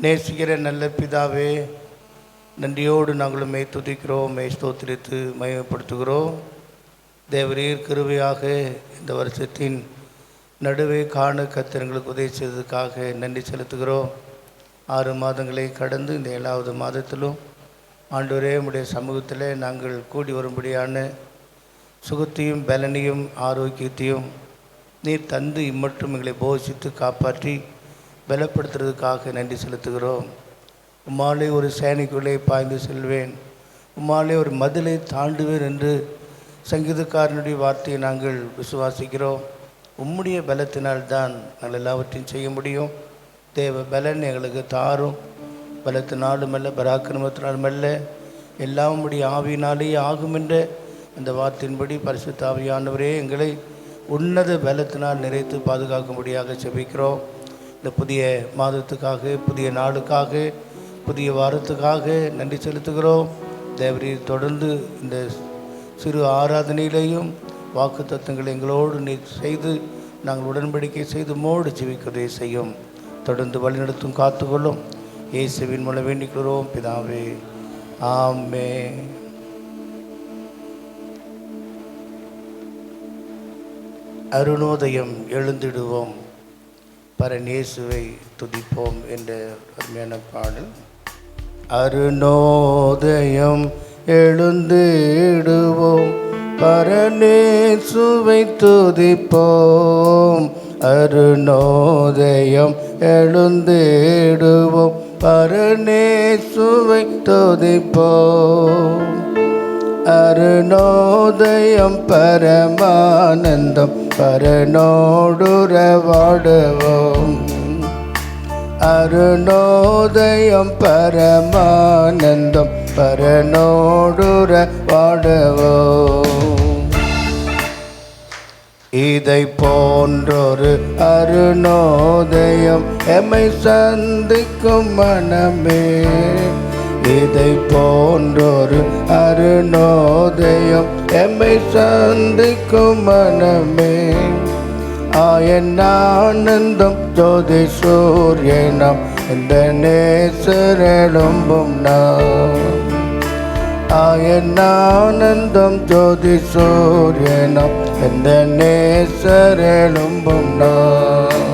நேசிக்கிற நல்ல பிதாவே, நன்றியோடு நாங்கள் உம்மை துதிக்கிறோம், உம்மை ஸ்தோத்திரித்து மகிமைப்படுத்துகிறோம். தேவரீர் கிருபையாக இந்த வருஷத்தின் நடுவே காண கர்த்தர் எங்களுக்கு உதவி செய்ததுக்காக நன்றி செலுத்துகிறோம். 6 மாதங்களை கடந்து இந்த 7வது மாதத்திலும் ஆண்டவரே உம்முடைய சமூகத்தில் நாங்கள் கூடி வரும்படியான சுகத்தையும் பலனையும் ஆரோக்கியத்தையும் நீர் தந்து இம்மட்டும் எங்களை போஷித்து காப்பாற்றி பலப்படுத்துறதுக்காக நன்றி செலுத்துகிறோம். உம்மாலே ஒரு சேனைக்குள்ளே பாய்ந்து செல்வேன், உம்மாலே ஒரு மதிலை தாண்டுவேன் என்று சங்கீதக்காரனுடைய வார்த்தையை நாங்கள் விசுவாசிக்கிறோம். உம்முடைய பலத்தினால்தான் நாங்கள் எல்லாவற்றையும் செய்ய முடியும். தேவ பலன் எங்களுக்கு தாரும். பலத்தினாலும் அல்ல, பராக்கிரமத்தினாலும் அல்ல, எல்லாம் உம்முடைய ஆவியினாலேயே ஆகும் என்ற அந்த வார்த்தையின்படி பரிசுத்த ஆவியானவரே எங்களை உன்னத பலத்தினால் நிறைத்து பாதுகாக்கும்படியாக செபிக்கிறோம். இந்த புதிய மாதத்துக்காக, புதிய நாளுக்காக, புதிய வாரத்துக்காக நன்றி செலுத்துகிறோம். தேவரீர் தொடர்ந்து இந்த சிறு ஆராதனையிலேயும் வாக்கு தத்துவங்களை எங்களோடு நீர் செய்து நாங்கள் உடன்படிக்கை செய்து மோடு ஜீவிக்கிறதை செய்யும். தொடர்ந்து வழிநடத்தும் காத்துக்கொள்ளும். இயேசுவின் மூலம் வேண்டிக்கிறோம் பிதாவே, ஆமென். அருணோதயம் எழுந்திடுவோம், பரநேசுவை துதிப்போம் என்ற அருமையான பாடல். அருணோதயம் எழுந்திடுவோம், பரநேசுவை துதிப்போம். அருணோதயம் எழுந்திடுவோம், பரநேசுவை துதிப்போம். அருணோதயம் பரமானந்தம், பரனோடுறவாடுவோம். அருணோதயம் பரமானந்தம், பரனோடுறவாடுவோம். இதை போன்றொரு அருணோதயம் எம்மை சந்திக்கும் மனமே. இதை போன்றொரு அருணோதயம் எம்மை சந்திக்கும் மனமே. ஆயன் ஆனந்தம் ஜோதி சூரியனம் இந்த நேசரெழும்பும் நாம். ஆயன் ஆனந்தம் ஜோதி சூரியனம் இந்த நேசரெழும்பும் நாம்.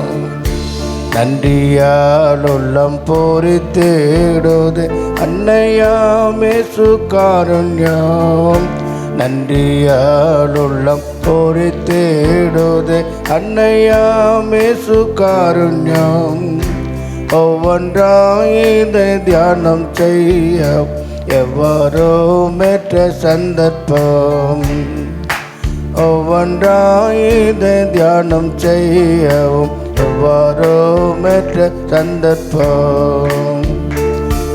நன்றியால் உள்ளம் பூரித்திடுது அன்னையாமே சுகாருண்யம். நன்றியால் உள்ளம் பூரித்திடுது அன்னையாமே சுகாருண்யம். ஒவ்வொன்றாய் இதை தியானம் செய்ய எவ்வளோ மேற்ற சந்தர்ப்பம். ஒவ்வொன்றாய் இதை தியானம் செய்யவும் எவ்வளோ மேற்ற சந்தர்ப்பம்.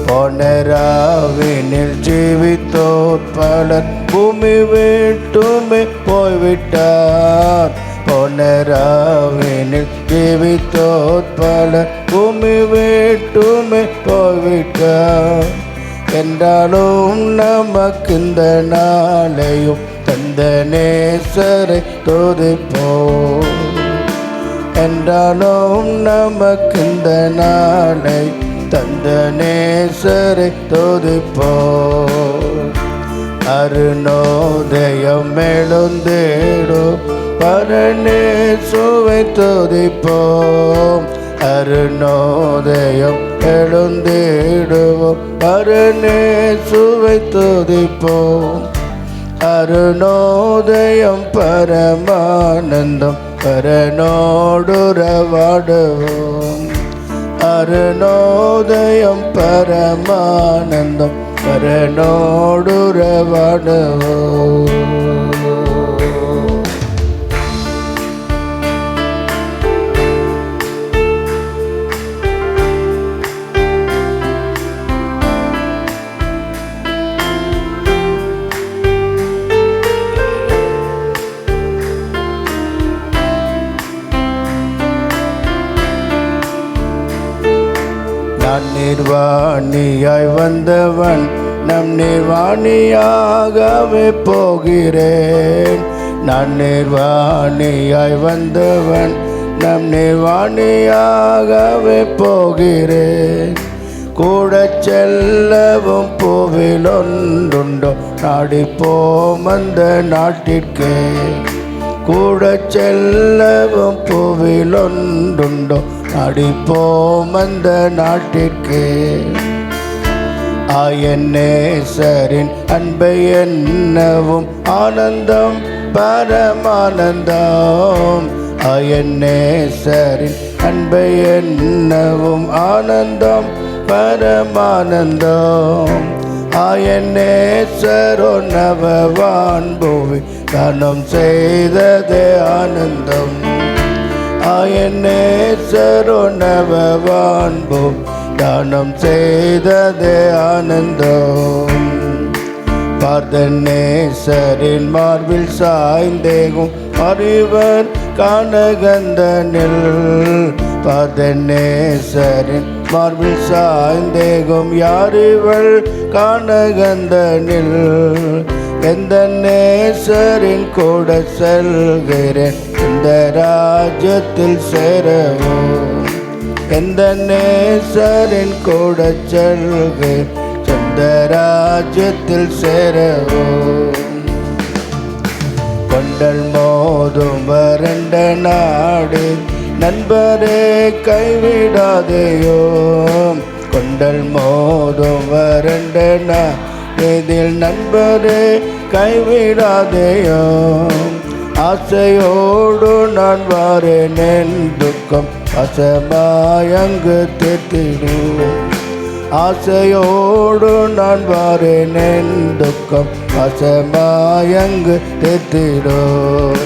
போனராவினில் ஜீவித்தோர் பலர் பூமி விட்டுமே போய்விட்டார். போனராவினில் ஜீவித்தோர் பலர் பூமி விட்டுமே போய்விட்டார். என்றாலும் நமக்கு இந்த நாளையும் தந்த நேசரை துதிப்போம். என்றாலும் நமக்கு இந்த நாளை தந்த நேசரை துதிப்போம். அருணோதயம் எழுந்திடும், பரநேசுவை துதிப்போம். அருணோதயம் எழுந்திடுவோம், பரநேசுவை துதிப்போம். அருணோதயம் பரமானந்தம், பரனோடுறவாடுவோம். அருணோதயம் பரமானந்தம், பரனோடுறவாடுவோம். நான் நிர்வாணியாய் வந்தவன், நம் நிர்வாணியாகவே போகிறேன். நான் நிர்வாணியாய் வந்தவன், நம் நிர்வாணியாகவே போகிறேன். கூட செல்லவும் பூவில் ஒன்றுண்டோ நாடிப்போம் அந்த நாட்டிற்கே. கூட செல்லவும் பூவில் ஒன்றுண்டோ நாடிப்போம் அந்த நாட்டிற்கே. ஆயநேசரின் அன்பை என்னவும் ஆனந்தம் பரமானந்தம். ஆயநேசரின் அன்பை என்னவும் ஆனந்தம் பரமானந்தம். ஆயநேசரோ நவவான் பூவி தானம் செய்ததே ஆனந்தம். ஆயநேசரோ நவவான் பூவி தானம் செய்ததே ஆனந்தம். பார்தநேசரின் மார்பில் சாய்ந்தேகும் அறிவர் கானகந்தனில். பார்தநேசரின் மார்பில் சாய்ந்தேகும் யாரிவள் கானகந்தனில். எந்த நேசரின் கூட செல்கிறேன் இந்த ராஜ்யத்தில் சேரவும். எந்த நேசரின் கூட செல்கிறேன் இந்த ராஜ்யத்தில் சேரவும். கொண்டல் மோதும் வறண்ட நாடு நண்பரே கைவிடாதேயோ. கொண்டல் மோதும் வறண்ட நாடில் நண்பரே கைவிடாதேயோ. ஆசையோடு நான் வாரேன் என் துக்கம் வசமாயங்கு தீர்த்திடும். ஆசையோடு நான் வாரேன் என் துக்கம் வசமாயங்கு தீர்த்திடும்.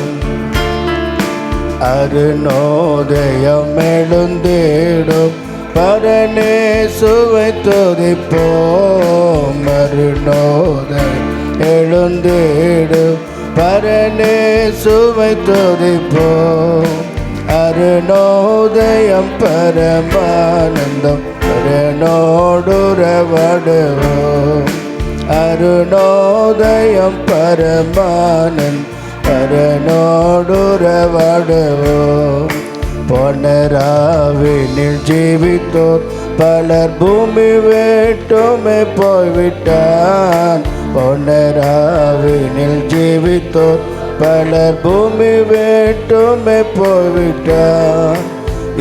அருணோதயம் எழுந்திடும் பரநேசுவை துதிப்போம். அருணோதயம் எழுந்திடும் பரநேசுவை துதிப்போம். அருணோதயம் பரமானந்தம் பரனோடுறவாடுவோம். அருணோதயம் பரமானந்தம் பரனோடுறவாடுவோம். பொனராவினில் ஜீவித்தோர் பலர் பூமி வேட்டுமே போய்விட்டான். பொனராவினில் ஜீவித்தோர் பலர் பூமி வேட்டுமே போய்விட்டான்.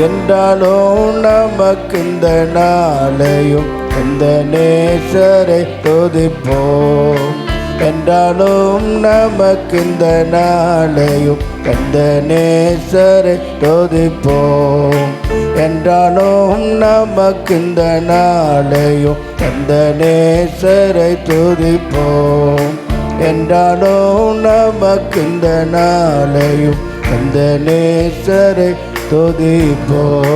என்றாலும் நமக்கு இந்த நாளையும் இந்த நேசரை துதிப்போம். என்றாலும் நமக்கு இந்த நாளையும் இந்த நேசரை துதிப்போம். என்றாலும் நமக்கு இந்த நாளையும் இந்த நேசரை துதிப்போம். என்றாலும் நமக்கு இந்த நாளையும் இந்த நேசரை துதிப்போம்.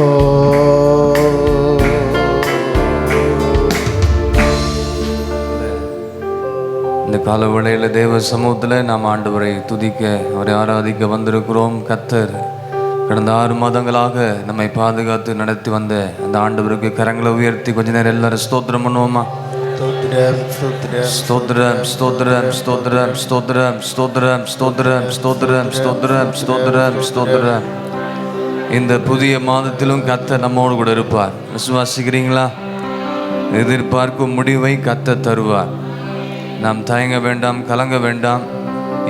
இந்த கால வேளையில் தேவ சமூகத்தில் நாம் ஆண்டவரை துதிக்க, அவரை ஆராதிக்க வந்திருக்கிறோம். கர்த்தர் கடந்த 6 மாதங்களாக நம்மை பாதுகாத்து நடத்தி வந்த அந்த ஆண்டவருக்கு கரங்களை உயர்த்தி கொஞ்ச நேரம் எல்லாரும் ஸ்தோத்திரம் பண்ணுவோமா? ஸ்தோத்திரம் ஸ்தோத்திரம் ஸ்தோத்திரம் ஸ்தோத்திரம் ஸ்தோத்திரம் ஸ்தோத்திரம் ஸ்தோத்திரம் ஸ்தோத்திரம் ஸ்தோத்திரம் ஸ்தோத்திரம். இந்த புதிய மாதத்திலும் கர்த்தர் நம்மோடு கூட இருப்பார். விசுவாசிக்கிறீங்களா? எதிர்பார்க்கும் முடிவை கர்த்தர் தருவார். நாம் தயங்க வேண்டாம், கலங்க வேண்டாம்.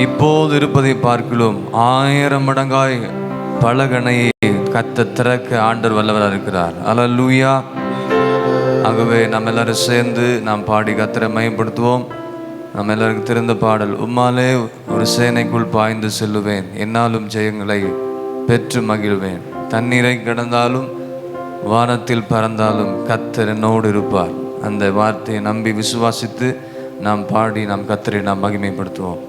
இப்போது இருப்பதை பார்க்கலாம் 1000 மடங்காய் பலகணையை கர்த்தர் திறக்க ஆண்டவர் வல்லவராக இருக்கிறார். அல்லேலூயா. ஆகவே நாம் எல்லாரும் சேர்ந்து நாம் பாடி கர்த்தரை மகிமைப்படுத்துவோம். நம்ம எல்லாருக்கும் தெரிந்த பாடல், உம்மாலே ஒரு சேனைக்குள் பாய்ந்து செல்லுவேன், என்னாலும் ஜெயங்களை பெற்று மகிழ்வேன். தண்ணீரை கடந்தாலும் வானத்தில் பறந்தாலும் கர்த்தர் என்னோடு இருப்பார். அந்த வார்த்தையை நம்பி விசுவாசித்து நாம் பாடி நாம் கர்த்தரை நாம் மகிமைப்படுத்துவோம்.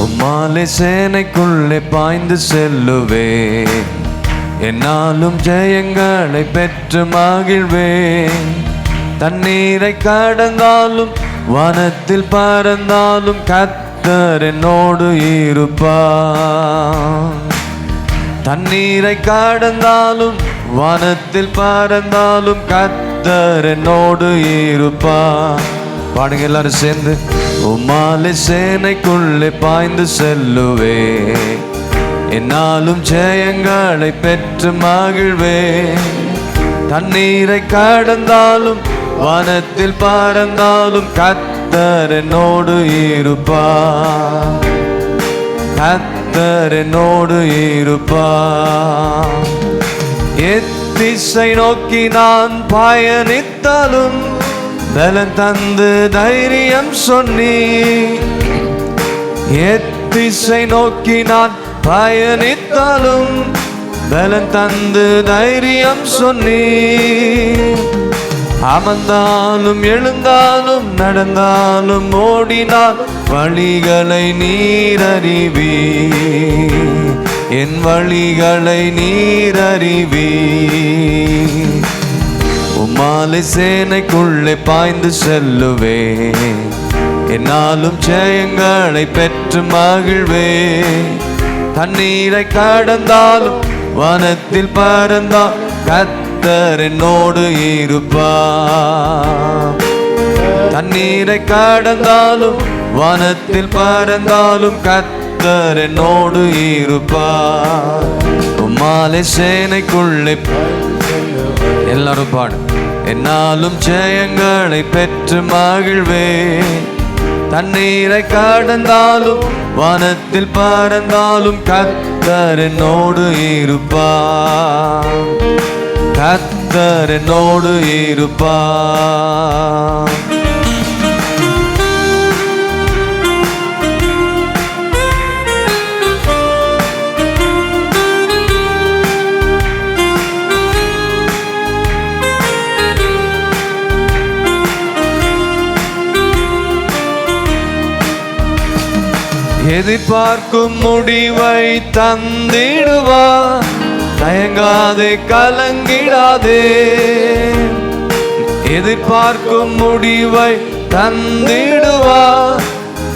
உம்மாலே சேனைக்குள்ளே பாய்ந்து செல்லுவேன், என்னாலும் ஜெயங்களை பெற்று மகிழ்வேன். தண்ணீரை கடந்தாலும் வனத்தில் பறந்தாலும் கர்த்தர் என்னோடு இருப்பார். தண்ணீரை கடந்தாலும் வனத்தில் பறந்தாலும் கர்த்தர் என்னோடு இருப்பார். பாடுங்க எல்லாரும் சேர்ந்து. உம்மாலே சேனைக்குள்ளே பாய்ந்து செல்லுவே, என்னாலும் ஜெயங்களை பெற்று மகிழ்வே. தண்ணீரை கடந்தாலும் வனத்தில் பறந்தாலும் கர்த்தர் என்னோடு இருப்பார். கர்த்தர் என்னோடு இருப்பார். எத்திசை நோக்கி நான் பயணித்தாலும் பலன் தந்து தைரியம் சொன்னி. எத்திசை நோக்கி நான் பயணித்தாலும் பலன் தந்து தைரியம் சொன்னி. அமர்ந்தாலும் எழுந்தாலும் நடந்தாலும் ஓடினால் வழிகளை நீரறிவி. என் வழிகளை நீரறிவி. உம்மாலே சேனைக்குள்ளே பாய்ந்து செல்லுவே, என்னாலும் ஜெயங்களை பெற்று மகிழ்வே. தண்ணீரை கடந்தாலும் வனத்தில் பறந்தால் கர்த்தர் என்னோடு இருப்பார். தண்ணீரை கடந்தாலும் வனத்தில் பறந்தாலும் கர்த்தர் என்னோடு இருப்பார். உம்மாலே சேனைக்குள்ளே எல்லாரும் பாடு. என்னாலும் ஜெயங்களை பெற்று மகிழ்வே. தண்ணீரை கடந்தாலும் வனத்தில் பறந்தாலும் கர்த்தர் என்னோடு இருப்பார். கர்த்தர் என்னோடு இருப்பார். எதிர்பார்க்கும் முடிவை தந்திடுவார். தயங்காதே கலங்கிடாதே. எதிர்பார்க்கும் முடிவை தந்திடுவார்.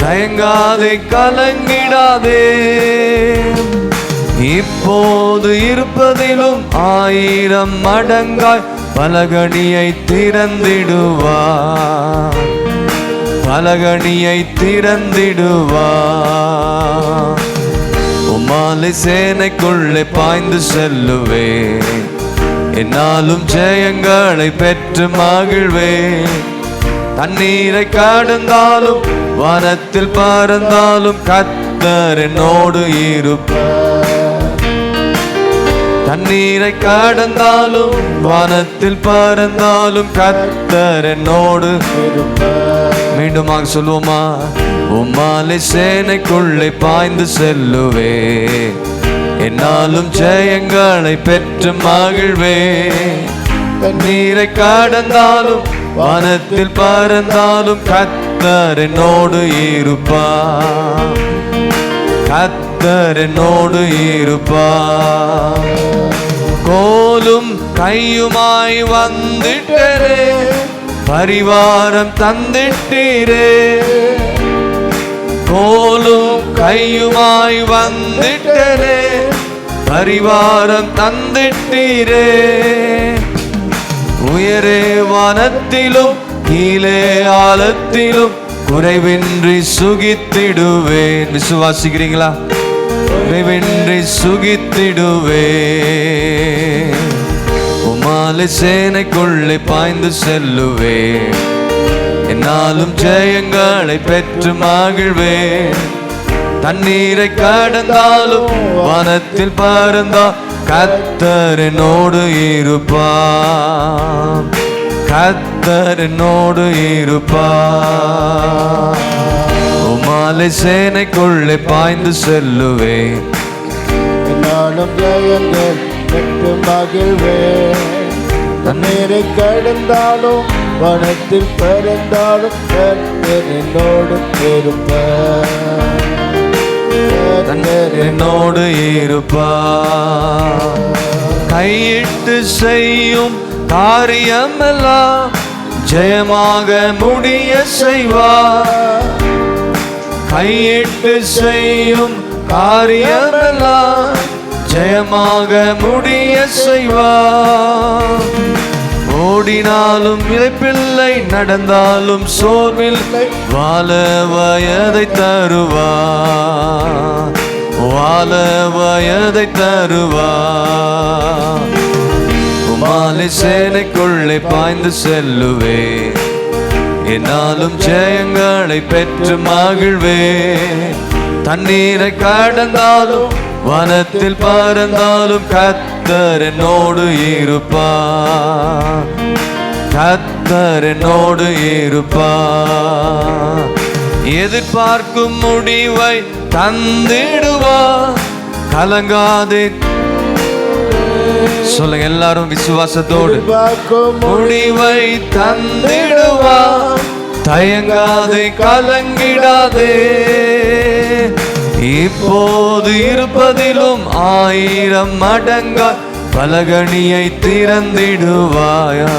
தயங்காதே கலங்கிடாதே. இப்போது இருப்பதிலும் 1000 மடங்காய் பலகணியை திறந்திடுவார். பலகணியை திறந்திடுவார். உம்மாலே சேனைக்குள்ளே பாய்ந்து செல்லுவே, என்னாலும் ஜெயங்களை பெற்று மகிழ்வே. தண்ணீரை கடந்தாலும் வனத்தில் பறந்தாலும் கர்த்தர் என்னோடு இருப்பார். தண்ணீரை கடந்தாலும் வனத்தில் பறந்தாலும் கர்த்தர் என்னோடு இருப்பார். மீண்டுமாக சொல்லுவோமா? உம்மாலே சேனைக்குள்ளே பாய்ந்து செல்லுவே, என்னாலும் ஜெயங்களை பெற்று மகிழ்வே. தண்ணீரை கடந்தாலும் வனத்தில் பறந்தாலும் கர்த்தர் என்னோடு இருப்பார். கர்த்தர் என்னோடு இருப்பார். கோலும் கையுமாய் வந்திட்டரே, பரிவாரம் தந்திட்டீரே. கோலும் கையுமாய் வந்திட்டரே, பரிவாரம் தந்திட்டீரே. உயரே வானத்திலும் கீழே ஆழத்திலும் குறைவின்றி சுகித்திடுவேன். விசுவாசிக்கிறீங்களா? குறைவின்றி சுகித்திடுவேன். உம்மாலே சேனைக்குள்ளே பாய்ந்து செல்லுவே, என்னாலும் ஜெயங்களை பெற்று மகிழ்வே. தண்ணீரை கடந்தாலும் வனத்தில் பறந்தால் கர்த்தர் என்னோடு இருப்பார். கர்த்தர் என்னோடு இருப்பார். உம்மாலே சேனைக்குள்ளே பாய்ந்து செல்லுவே, என்னாலும் ஜெயங்கள் பெற்று மகிழ்வே. தண்ணீரை கடந்தாலும் வனத்தில் பறந்தாலும் கர்த்தர் என்னோடு இருப்பார். கர்த்தர் என்னோடு இருப்பார். கையிட்டு செய்யும் காரியமெல்லாம் ஜெயமாக முடிய செய்வார். கையிட்டு செய்யும் காரியமெல்லாம் ஜெயமாக முடிய செய்வார். ஓடினாலும் இளைப்பில்லை, நடந்தாலும் சோர்வில்லை, வாழ வயதை தருவார். வாழ வயதை தருவார். உமாலை சேனைக்குள்ளே பாய்ந்து செல்லுவே, என்னாலும் ஜெயங்களை பெற்று மகிழ்வே. தண்ணீரை கடந்தாலும் வனத்தில் பறந்தாலும் கர்த்தர் என்னோடு இருப்பார். கர்த்தர் என்னோடு இருப்பார். எதிர்பார்க்கும் முடிவை தந்திடுவார். கலங்காதே, சொல்லுங்க எல்லாரும் விசுவாசத்தோடு. முடிவை தந்திடுவார். தயங்காதே, கலங்கிடாதே. இப்போது இருப்பதிலும் 1000 மடங்காய் பலகணியை திறந்திடுவாயா.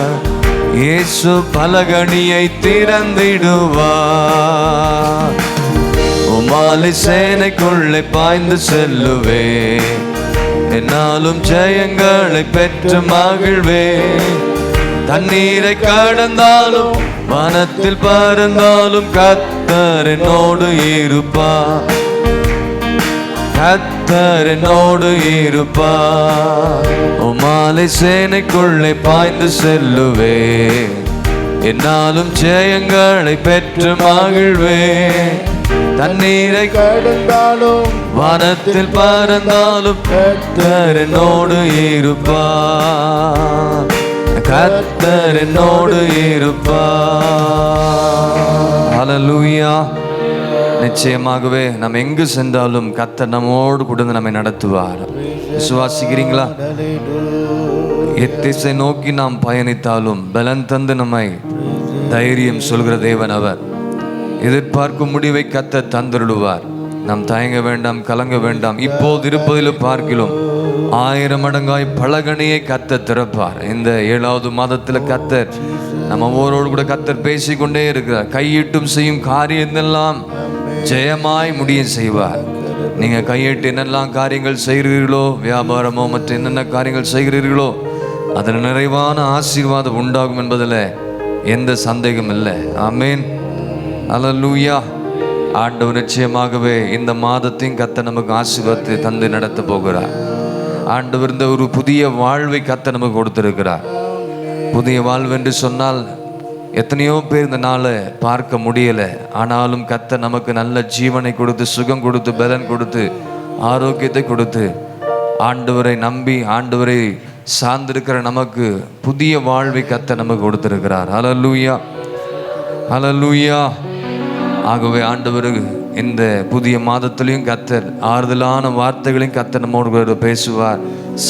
இயேசு பலகணியை திறந்திடுவார். உமாலை சேனைக்குள்ளே பாய்ந்து செல்லுவே, என்னாலும் ஜெயங்களை பெற்று மகிழ்வே. தண்ணீரை கடந்தாலும் வனத்தில் பறந்தாலும் கர்த்தர் என்னோடு இருப்பார். கர்த்தர் என்னோடு இருப்பார். உமாலை சேனைக்குள்ளே பாய்ந்து செல்லுவே, என்னாலும் ஜெயங்களை பெற்று மகிழ்வே. தண்ணீரை கடந்தாலும் வனத்தில் பறந்தாலும் கர்த்தர் என்னோடு இருப்பார். கர்த்தர் என்னோடு இருப்பார். ஹல்லேலூயா. நிச்சயமாகவே நாம் எங்கு சென்றாலும் கர்த்தர் நம்மோடு கூட நம்மை நடத்துவார். விசுவாசிக்கிறீங்களா? எத்திசை நோக்கி நாம் பயணித்தாலும் பலன் தந்து நம்மை தைரியம் சொல்கிற தேவன் அவர். எதிர்பார்க்கும் முடிவை கர்த்தர் தந்துடுவார். நாம் தயங்க வேண்டாம், கலங்க வேண்டாம். இப்போது இருப்பதிலும் பார்க்கிலும் 1000 மடங்காய் பலகணியை கர்த்தர் திறப்பார். இந்த 7வது மாதத்தில் கர்த்தர் நம்ம ஒவ்வொருவரோடு கூட கர்த்தர் பேசிக்கொண்டே இருக்கிறார். கையிட்டும் செய்யும் காரியமெல்லாம் ஜெயமாய் முடிய செய்வார். நீங்க கையிட்டு என்னெல்லாம் காரியங்கள் செய்கிறீர்களோ, வியாபாரமோ மற்ற என்னென்ன காரியங்கள் செய்கிறீர்களோ, அதில் நிறைவான ஆசீர்வாதம் உண்டாகும் என்பதில் எந்த சந்தேகம் இல்லை. ஆமேன். அல்லேலூயா. ஆண்டவர் நிச்சயமாகவே இந்த மாதத்தையும் கர்த்தர் நமக்கு ஆசீர்வாதத்தை தந்து நடத்த போகிறார். ஆண்டவர் இந்த ஒரு புதிய வாழ்வை கர்த்தர் நமக்கு கொடுத்திருக்கிறார். புதிய வாழ்வு என்று சொன்னால் எத்தனையோ பேர் இந்த நாளை பார்க்க முடியலை. ஆனாலும் கர்த்தர் நமக்கு நல்ல ஜீவனை கொடுத்து, சுகம் கொடுத்து, பலன் கொடுத்து, ஆரோக்கியத்தை கொடுத்து, ஆண்டவரை நம்பி ஆண்டவரை சார்ந்திருக்கிற நமக்கு புதிய வாழ்வை கர்த்தர் நமக்கு கொடுத்திருக்கிறார். ஹல்லேலூயா, ஹல்லேலூயா. ஆகவே ஆண்டவர் இந்த புதிய மாதத்திலையும் கர்த்தர் ஆறுதலான வார்த்தைகளையும் கர்த்தர் நம்மோடு கூட பேசுவார்.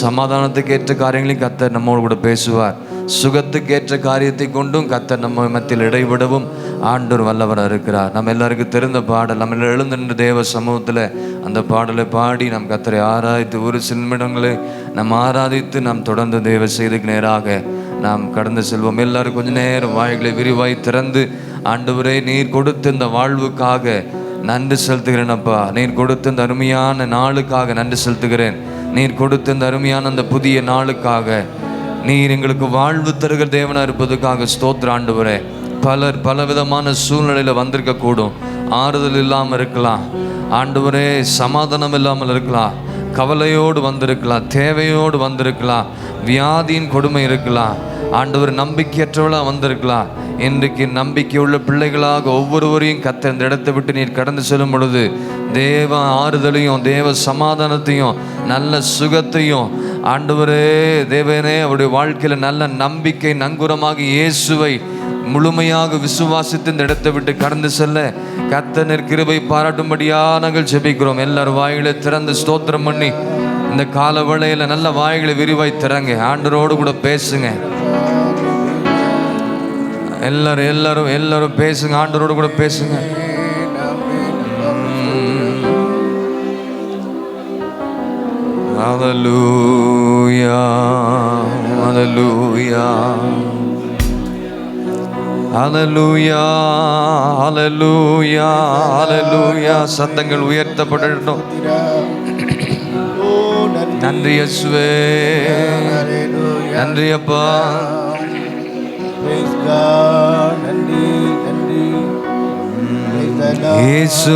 சமாதானத்துக்கு ஏற்ற காரியங்களையும் கர்த்தர் நம்மோடு கூட பேசுவார். சுகத்துக்கேற்ற காரியத்தை கொண்டும் கர்த்தர் நம்ம மத்தியில் இடைவிடவும் ஆண்டவர் வல்லவராக இருக்கிறார். நம்ம எல்லாருக்கும் தெரிந்த பாடல், நம்ம எழுந்திருந்த தேவ சமூகத்தில் அந்த பாடலை பாடி நம் கர்த்தரை ஆராதித்து ஒரு சில நிமிடங்களை நாம் ஆராதித்து நாம் தொடர்ந்து தேவ செய்திக்கு நேராக நாம் கடந்து செல்வோம். எல்லாரும் கொஞ்ச நேரம் வாய்களை விரிவாய் திறந்து, ஆண்டவரே நீர் கொடுத்த இந்த வாழ்வுக்காக நன்றி செலுத்துகிறேனப்பா. நீர் கொடுத்த இந்த அருமையான நாளுக்காக நன்றி செலுத்துகிறேன். நீர் கொடுத்த இந்த அருமையான அந்த புதிய நாளுக்காக, நீர் எங்களுக்கு வாழ்வு தருகிற தேவனாக இருப்பதுக்காக ஸ்தோத்திர ஆண்டவரே. பலர் பலவிதமான சூழ்நிலையில் வந்திருக்க கூடும். ஆறுதல் இல்லாமல் இருக்கலாம் ஆண்டவரே, சமாதானம் இல்லாமல் இருக்கலாம், கவலையோடு வந்திருக்கலாம், தேவையோடு வந்திருக்கலாம், வியாதியின் கொடுமை இருக்கலாம் ஆண்டவர், நம்பிக்கையற்றவளாக வந்திருக்கலாம். இன்றைக்கு நம்பிக்கை உள்ள பிள்ளைகளாக ஒவ்வொருவரையும் கர்த்தர் இந்த இடத்தை விட்டு நீர் கடந்து செல்லும் பொழுது தேவ ஆறுதலையும் தேவ சமாதானத்தையும் நல்ல சுகத்தையும் ஆண்டவரே தேவனே அவருடைய வாழ்க்கையில் நல்ல நம்பிக்கை நங்குரமாக இயேசுவை முழுமையாக விசுவாசித்து இந்த இடத்தை விட்டு கடந்து செல்ல கர்த்தர் கிருபை பாராட்டும்படியாக நாங்கள் ஜெபிக்கிறோம். எல்லாரும் வாய்களை திறந்து ஸ்தோத்திரம் பண்ணி இந்த கால வேளையில் நல்ல வாய்களை விரிவாய் திறங்க. ஆண்டவரோடு கூட பேசுங்க. எல்லாரும் பேசுங்க. ஆண்டவரோடு கூட பேசுங்க. ஹல்லேலூயா. ஹalleluya ஹalleluya ஹalleluya ஹalleluya. சத்தங்கள் உயர்த்தப்படட்டும். நன்றி இயேசுவே, நன்றி அப்பா. இயேசு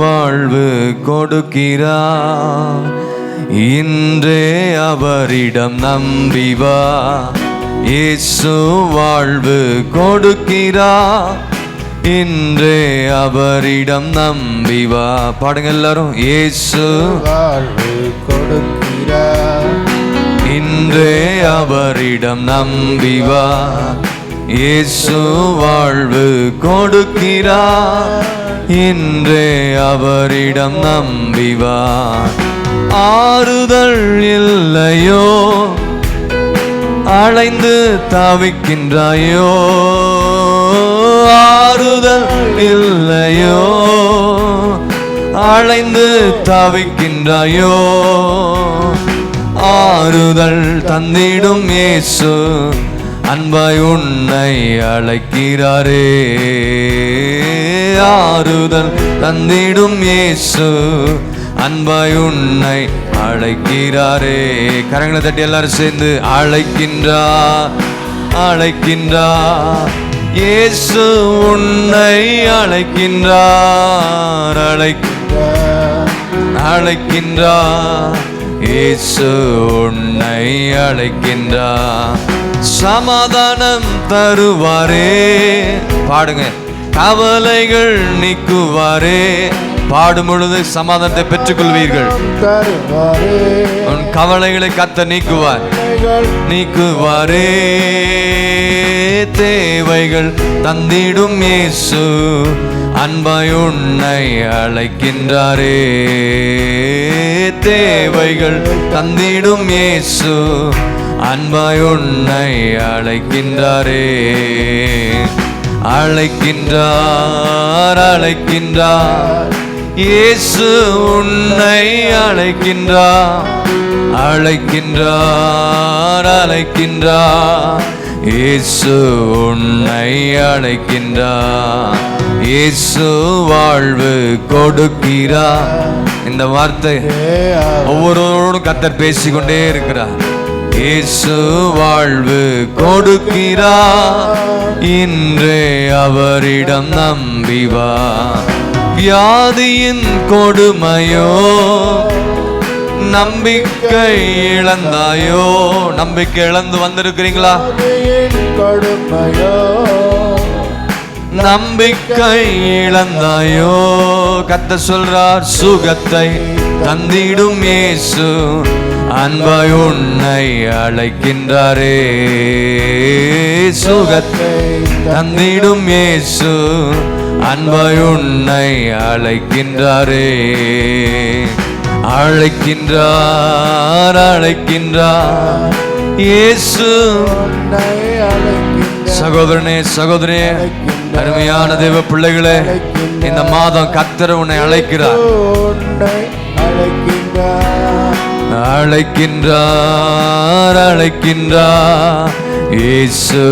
வாழ்வு கொடுக்கிறார், இன்றே அவரிடம் நம்பி வா. இயேசு வாழ்வு கொடுக்கிறார், இன்றே அவரிடம் நம்பி வா. பாடுங்க எல்லாரும். இயேசு வாழ்வு கொடுக்கிறார், இன்றே அவரிடம் நம்பி வா. இயேசு வாழ்வு கொடுக்கிறார், இன்றே அவரிடம் நம்பி வா. ஆறுதல் இல்லையோ, அலைந்து தவிக்கின்றாயோ. ஆறுதல் இல்லையோ, அலைந்து தவிக்கின்றாயோ. ஆறுதல் தந்திடும் இயேசு அன்பாய் உன்னை அழைக்கிறாரே. ஆறுதல் தந்திடும் இயேசு அன்பாய் உன்னை அழைக்கிறாரே. கரங்களை தட்டி எல்லாரும் சேர்ந்து அழைக்கின்றார், அழைக்கின்றார். இயேசு உன்னை அழைக்கின்றார், அழைக்கின்றார், அழைக்கின்றார். இயேசு உன்னை அழைக்கின்றார். சமாதானம் தருவாரே. பாடுங்க. கவலைகள் நீக்குவாரே. பாடும் பொழுது சமாதானத்தை பெற்றுக்கொள்வீர்கள். உன் கவலைகளை கர்த்தர் நீக்குவார், நீக்குவாரே. தேவைகள் தந்திடும் இயேசு அன்பாய் உன்னை அழைக்கின்றாரே. தேவைகள் தந்திடும் இயேசு அன்பாய் உன்னை அழைக்கின்றாரே. அழைக்கின்றார், அழைக்கின்றார். இயேசு உன்னை அழைக்கின்றார், அழைக்கின்றார், அழைக்கின்றார். இயேசு உன்னை அழைக்கின்றார். இயேசு வாழ்வு கொடுக்கிறார். இந்த வார்த்தை ஒவ்வொருவரோடும் கர்த்தர் பேசிக்கொண்டே இருக்கிறார். இயேசு வாழ்வு கொடுக்கிறார், இன்றே அவரிடம் நம்பி வா. வியாதியின் கொடுமையோ, நம்பிக்கை இழந்தாயோ. நம்பிக்கை இழந்து வந்திருக்கிறீங்களா? நம்பிக்கை இழந்தாயோ. கர்த்தர் சொல்றார், சுகத்தை தந்திடும் இயேசு அன்பாய் உன்னை அழைக்கின்றாரே. சுகத்தை தந்திடும் இயேசு அன்பாய் உன்னை அழைக்கின்றாரே. அழைக்கின்றார், அழைக்கின்றார். இயேசு சகோதரனே, சகோதரியே, அருமையான தேவ பிள்ளைகளே, இந்த மாதம் கர்த்தர் உன்னை அழைக்கிறார். அழைக்கின்றார், அழைக்கின்றார். இயேசு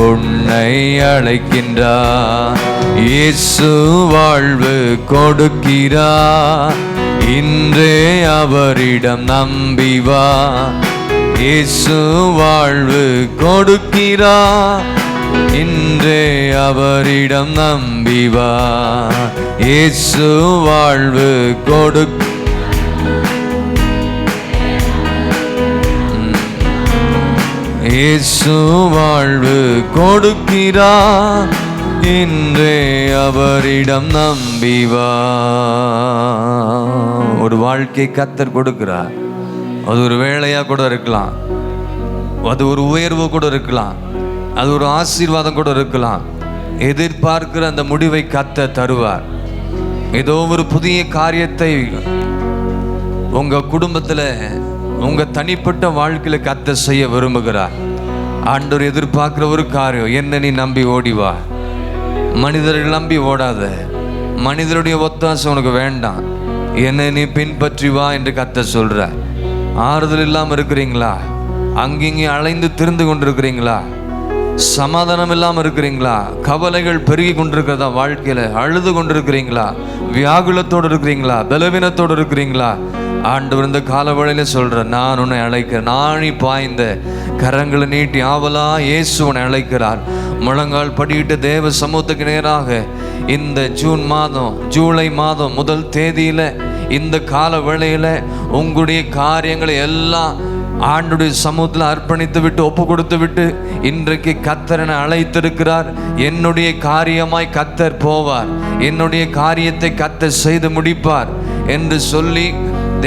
உன்னை அழைக்கின்றார். இயேசு வாழ்வு கொடுக்கிறார், இன்றே அவரிடம் நம்பி வா. இயேசு வாழ்வு கொடுக்கிறார், இன்றே அவரிடம் நம்பி வா. இயேசு வாழ்வு இயேசு வாழ்வு கொடுக்கிறார், இன்றே அவரிடம் நம்பி வா. ஒரு வாழ்க்கை கர்த்தர் கொடுக்கிறார். அது ஒரு வேலையா கூட இருக்கலாம், அது ஒரு உயர்வு கூட இருக்கலாம், அது ஒரு ஆசீர்வாதம் கூட இருக்கலாம். எதிர்பார்க்கிற அந்த முடிவை கர்த்தர் தருவார். ஏதோ ஒரு புதிய காரியத்தை உங்க குடும்பத்தில், உங்க தனிப்பட்ட வாழ்க்கையில கர்த்தர் செய்ய விரும்புகிறார். ஆண்டவர் எதிர்பார்க்கிற ஒரு காரியம், என்ன நீ நம்பி ஓடிவா. மனிதர்கள் நம்பி ஓடாத, மனிதருடைய ஒத்தாசை உனக்கு வேண்டாம், என்னை நீ பின்பற்றி வா என்று கர்த்தர் சொல்றார். ஆறுதல் இல்லாமல் இருக்கிறீங்களா? அங்கிங்கே அலைந்து திரிந்து கொண்டிருக்கிறீங்களா? சமாதானம் இல்லாமல் இருக்கிறீங்களா? கவலைகள் பெருகி கொண்டிருக்கிறதா? வாழ்க்கையில் அழுது கொண்டிருக்கிறீங்களா? வியாகுலத்தோடு இருக்கிறீங்களா? பலவீனத்தோடு இருக்கிறீங்களா? ஆண்டவர் இந்த காலவழியில சொல்ற, நான் உன்னை அழைக்கிறேன். நாணி பாய்ந்த கரங்களை நீட்டி ஆவலா இயேசு உன்னை அழைக்கிறார். முழங்கால் படியிட்டு தேவ சமூகத்துக்கு நேராக இந்த ஜூலை மாதம் முதல் தேதியில இந்த கால வேளையில உங்களுடைய காரியங்களை எல்லாம் ஆண்டுடைய சமூகத்தில் அர்ப்பணித்து விட்டு ஒப்பு கொடுத்து விட்டு, இன்றைக்கு கர்த்தர் அழைத்திருக்கிறார். என்னுடைய காரியமாய் கர்த்தர் போவார், என்னுடைய காரியத்தை கர்த்தர் செய்து முடிப்பார் என்று சொல்லி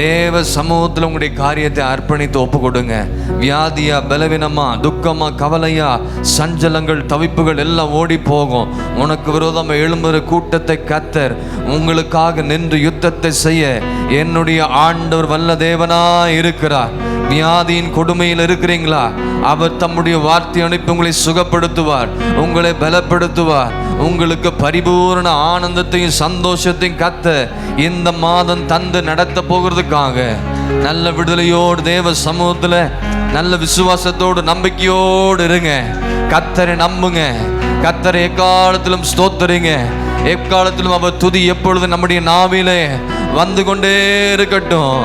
தேவ சமூகத்தில் உங்களுடைய காரியத்தை அர்ப்பணித்து ஒப்பு கொடுங்க. வியாதியா, பலவீனமா, துக்கமா, கவலையா, சஞ்சலங்கள், தவிப்புகள் எல்லாம் ஓடி போகும். உனக்கு விரோதமாக எழும்புகிற கூட்டத்தை கர்த்தர் உங்களுக்காக நின்று யுத்தத்தை செய்ய என்னுடைய ஆண்டவர் வல்ல தேவனா இருக்கிறார். வியாதியின் கொடுமையில் இருக்கிறீங்களா? அவர் தம்முடைய வார்த்தை அனுப்பி உங்களை சுகப்படுத்துவார், உங்களை பலப்படுத்துவார். உங்களுக்கு பரிபூர்ண ஆனந்தத்தையும் சந்தோஷத்தையும் கர்த்தர் இந்த மாதம் தந்து நடத்த போகிறதுக்காக நல்ல விடுதலையோடு தேவ சமூகத்தில் நல்ல விசுவாசத்தோடு நம்பிக்கையோடு இருங்க. கர்த்தரை நம்புங்க. கர்த்தரை எக்காலத்திலும் ஸ்தோத்திரிங்க. எக்காலத்திலும் அவர் துதி எப்பொழுது நம்முடைய நாவிலே வந்து கொண்டே இருக்கட்டும்.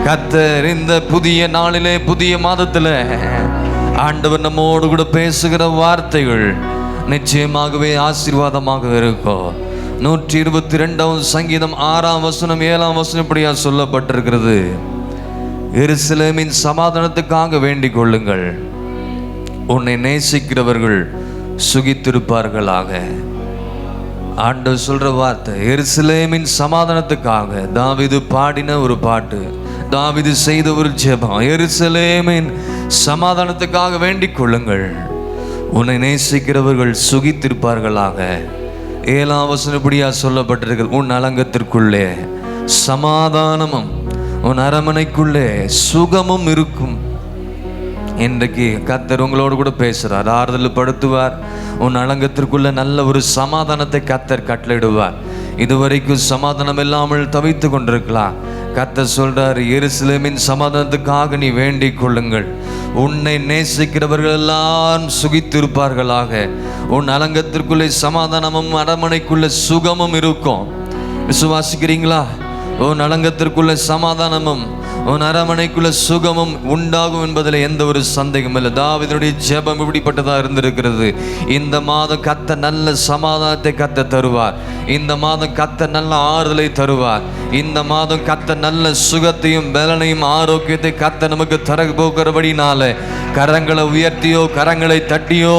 கர்த்தர் இந்த புதிய நாளிலே, புதிய மாதத்தில் ஆண்டவர் நம்மோடு கூட பேசுகிற வார்த்தைகள் நிச்சயமாகவே ஆசீர்வாதமாக இருக்கும். 122 சங்கீதம் 6ஆம் வசனம் 7ஆம் வசனம் இப்படியா சொல்லப்பட்டிருக்கிறது, எருசலேமின் சமாதானத்துக்காக வேண்டிக் கொள்ளுங்கள், உன்னை நேசிக்கிறவர்கள் சுகித்திருப்பார்களாக. ஆண்டவர் சொல்ற வார்த்தை எருசலேமின் சமாதானத்துக்காக. தாவீது பாடின ஒரு பாட்டு, தாவீது செய்த ஒரு ஜெபம், எருசலேமின் சமாதானத்துக்காக வேண்டிக் கொள்ளுங்கள், உன்னை நேசிக்கிறவர்கள் சுகித்திருப்பார்களாக. 7ஆம் வசனம் இப்படியா சொல்லப்பட்டிருக்கு, உன் அலங்கத்திற்குள்ளே சமாதானமும் உன் அரமனைக்குள்ளே சுகமும் இருக்கும். இன்றைக்கு கர்த்தர் உங்களோடு கூட பேசுறார், ஆறுதல் படுத்துவார். உன் அலங்கத்திற்குள்ள நல்ல ஒரு சமாதானத்தை கர்த்தர் கட்டளையிடுவார். இதுவரைக்கும் சமாதானம் இல்லாமல் தவித்து கொண்டிருக்கலாம். கர்த்தர் சொல்றார், எருசலேமின் சமாதானத்துக்காக நீ வேண்டிக் கொள்ளுங்கள், உன்னை நேசிக்கிறவர்கள் எல்லாம் சுகித்திருப்பார்களாக. உன் அலங்கத்திற்குள்ளே சமாதானமும் அரமனைக்குள்ள சுகமும் இருக்கும். விசுவாசிக்கிறீங்களா? உன் அலங்கத்திற்குள்ள சமாதானமும் உன் அரமனைக்குள்ள சுகமும் உண்டாகும் என்பதில் எந்த ஒரு சந்தேகம் இல்லை. தாவீதுடைய ஜெபம் இப்படிப்பட்டதா இருந்திருக்கிறது. இந்த மாதம் கர்த்தர் நல்ல சமாதானத்தை கர்த்தர் தருவார். இந்த மாதம் கர்த்தர் நல்ல ஆறுதலை தருவார். இந்த மாதம் கர்த்தர் நல்ல சுகத்தையும் பலனையும் ஆரோக்கியத்தை கர்த்தர் நமக்கு தர போகிறபடினால கரங்களை உயர்த்தியோ கரங்களை தட்டியோ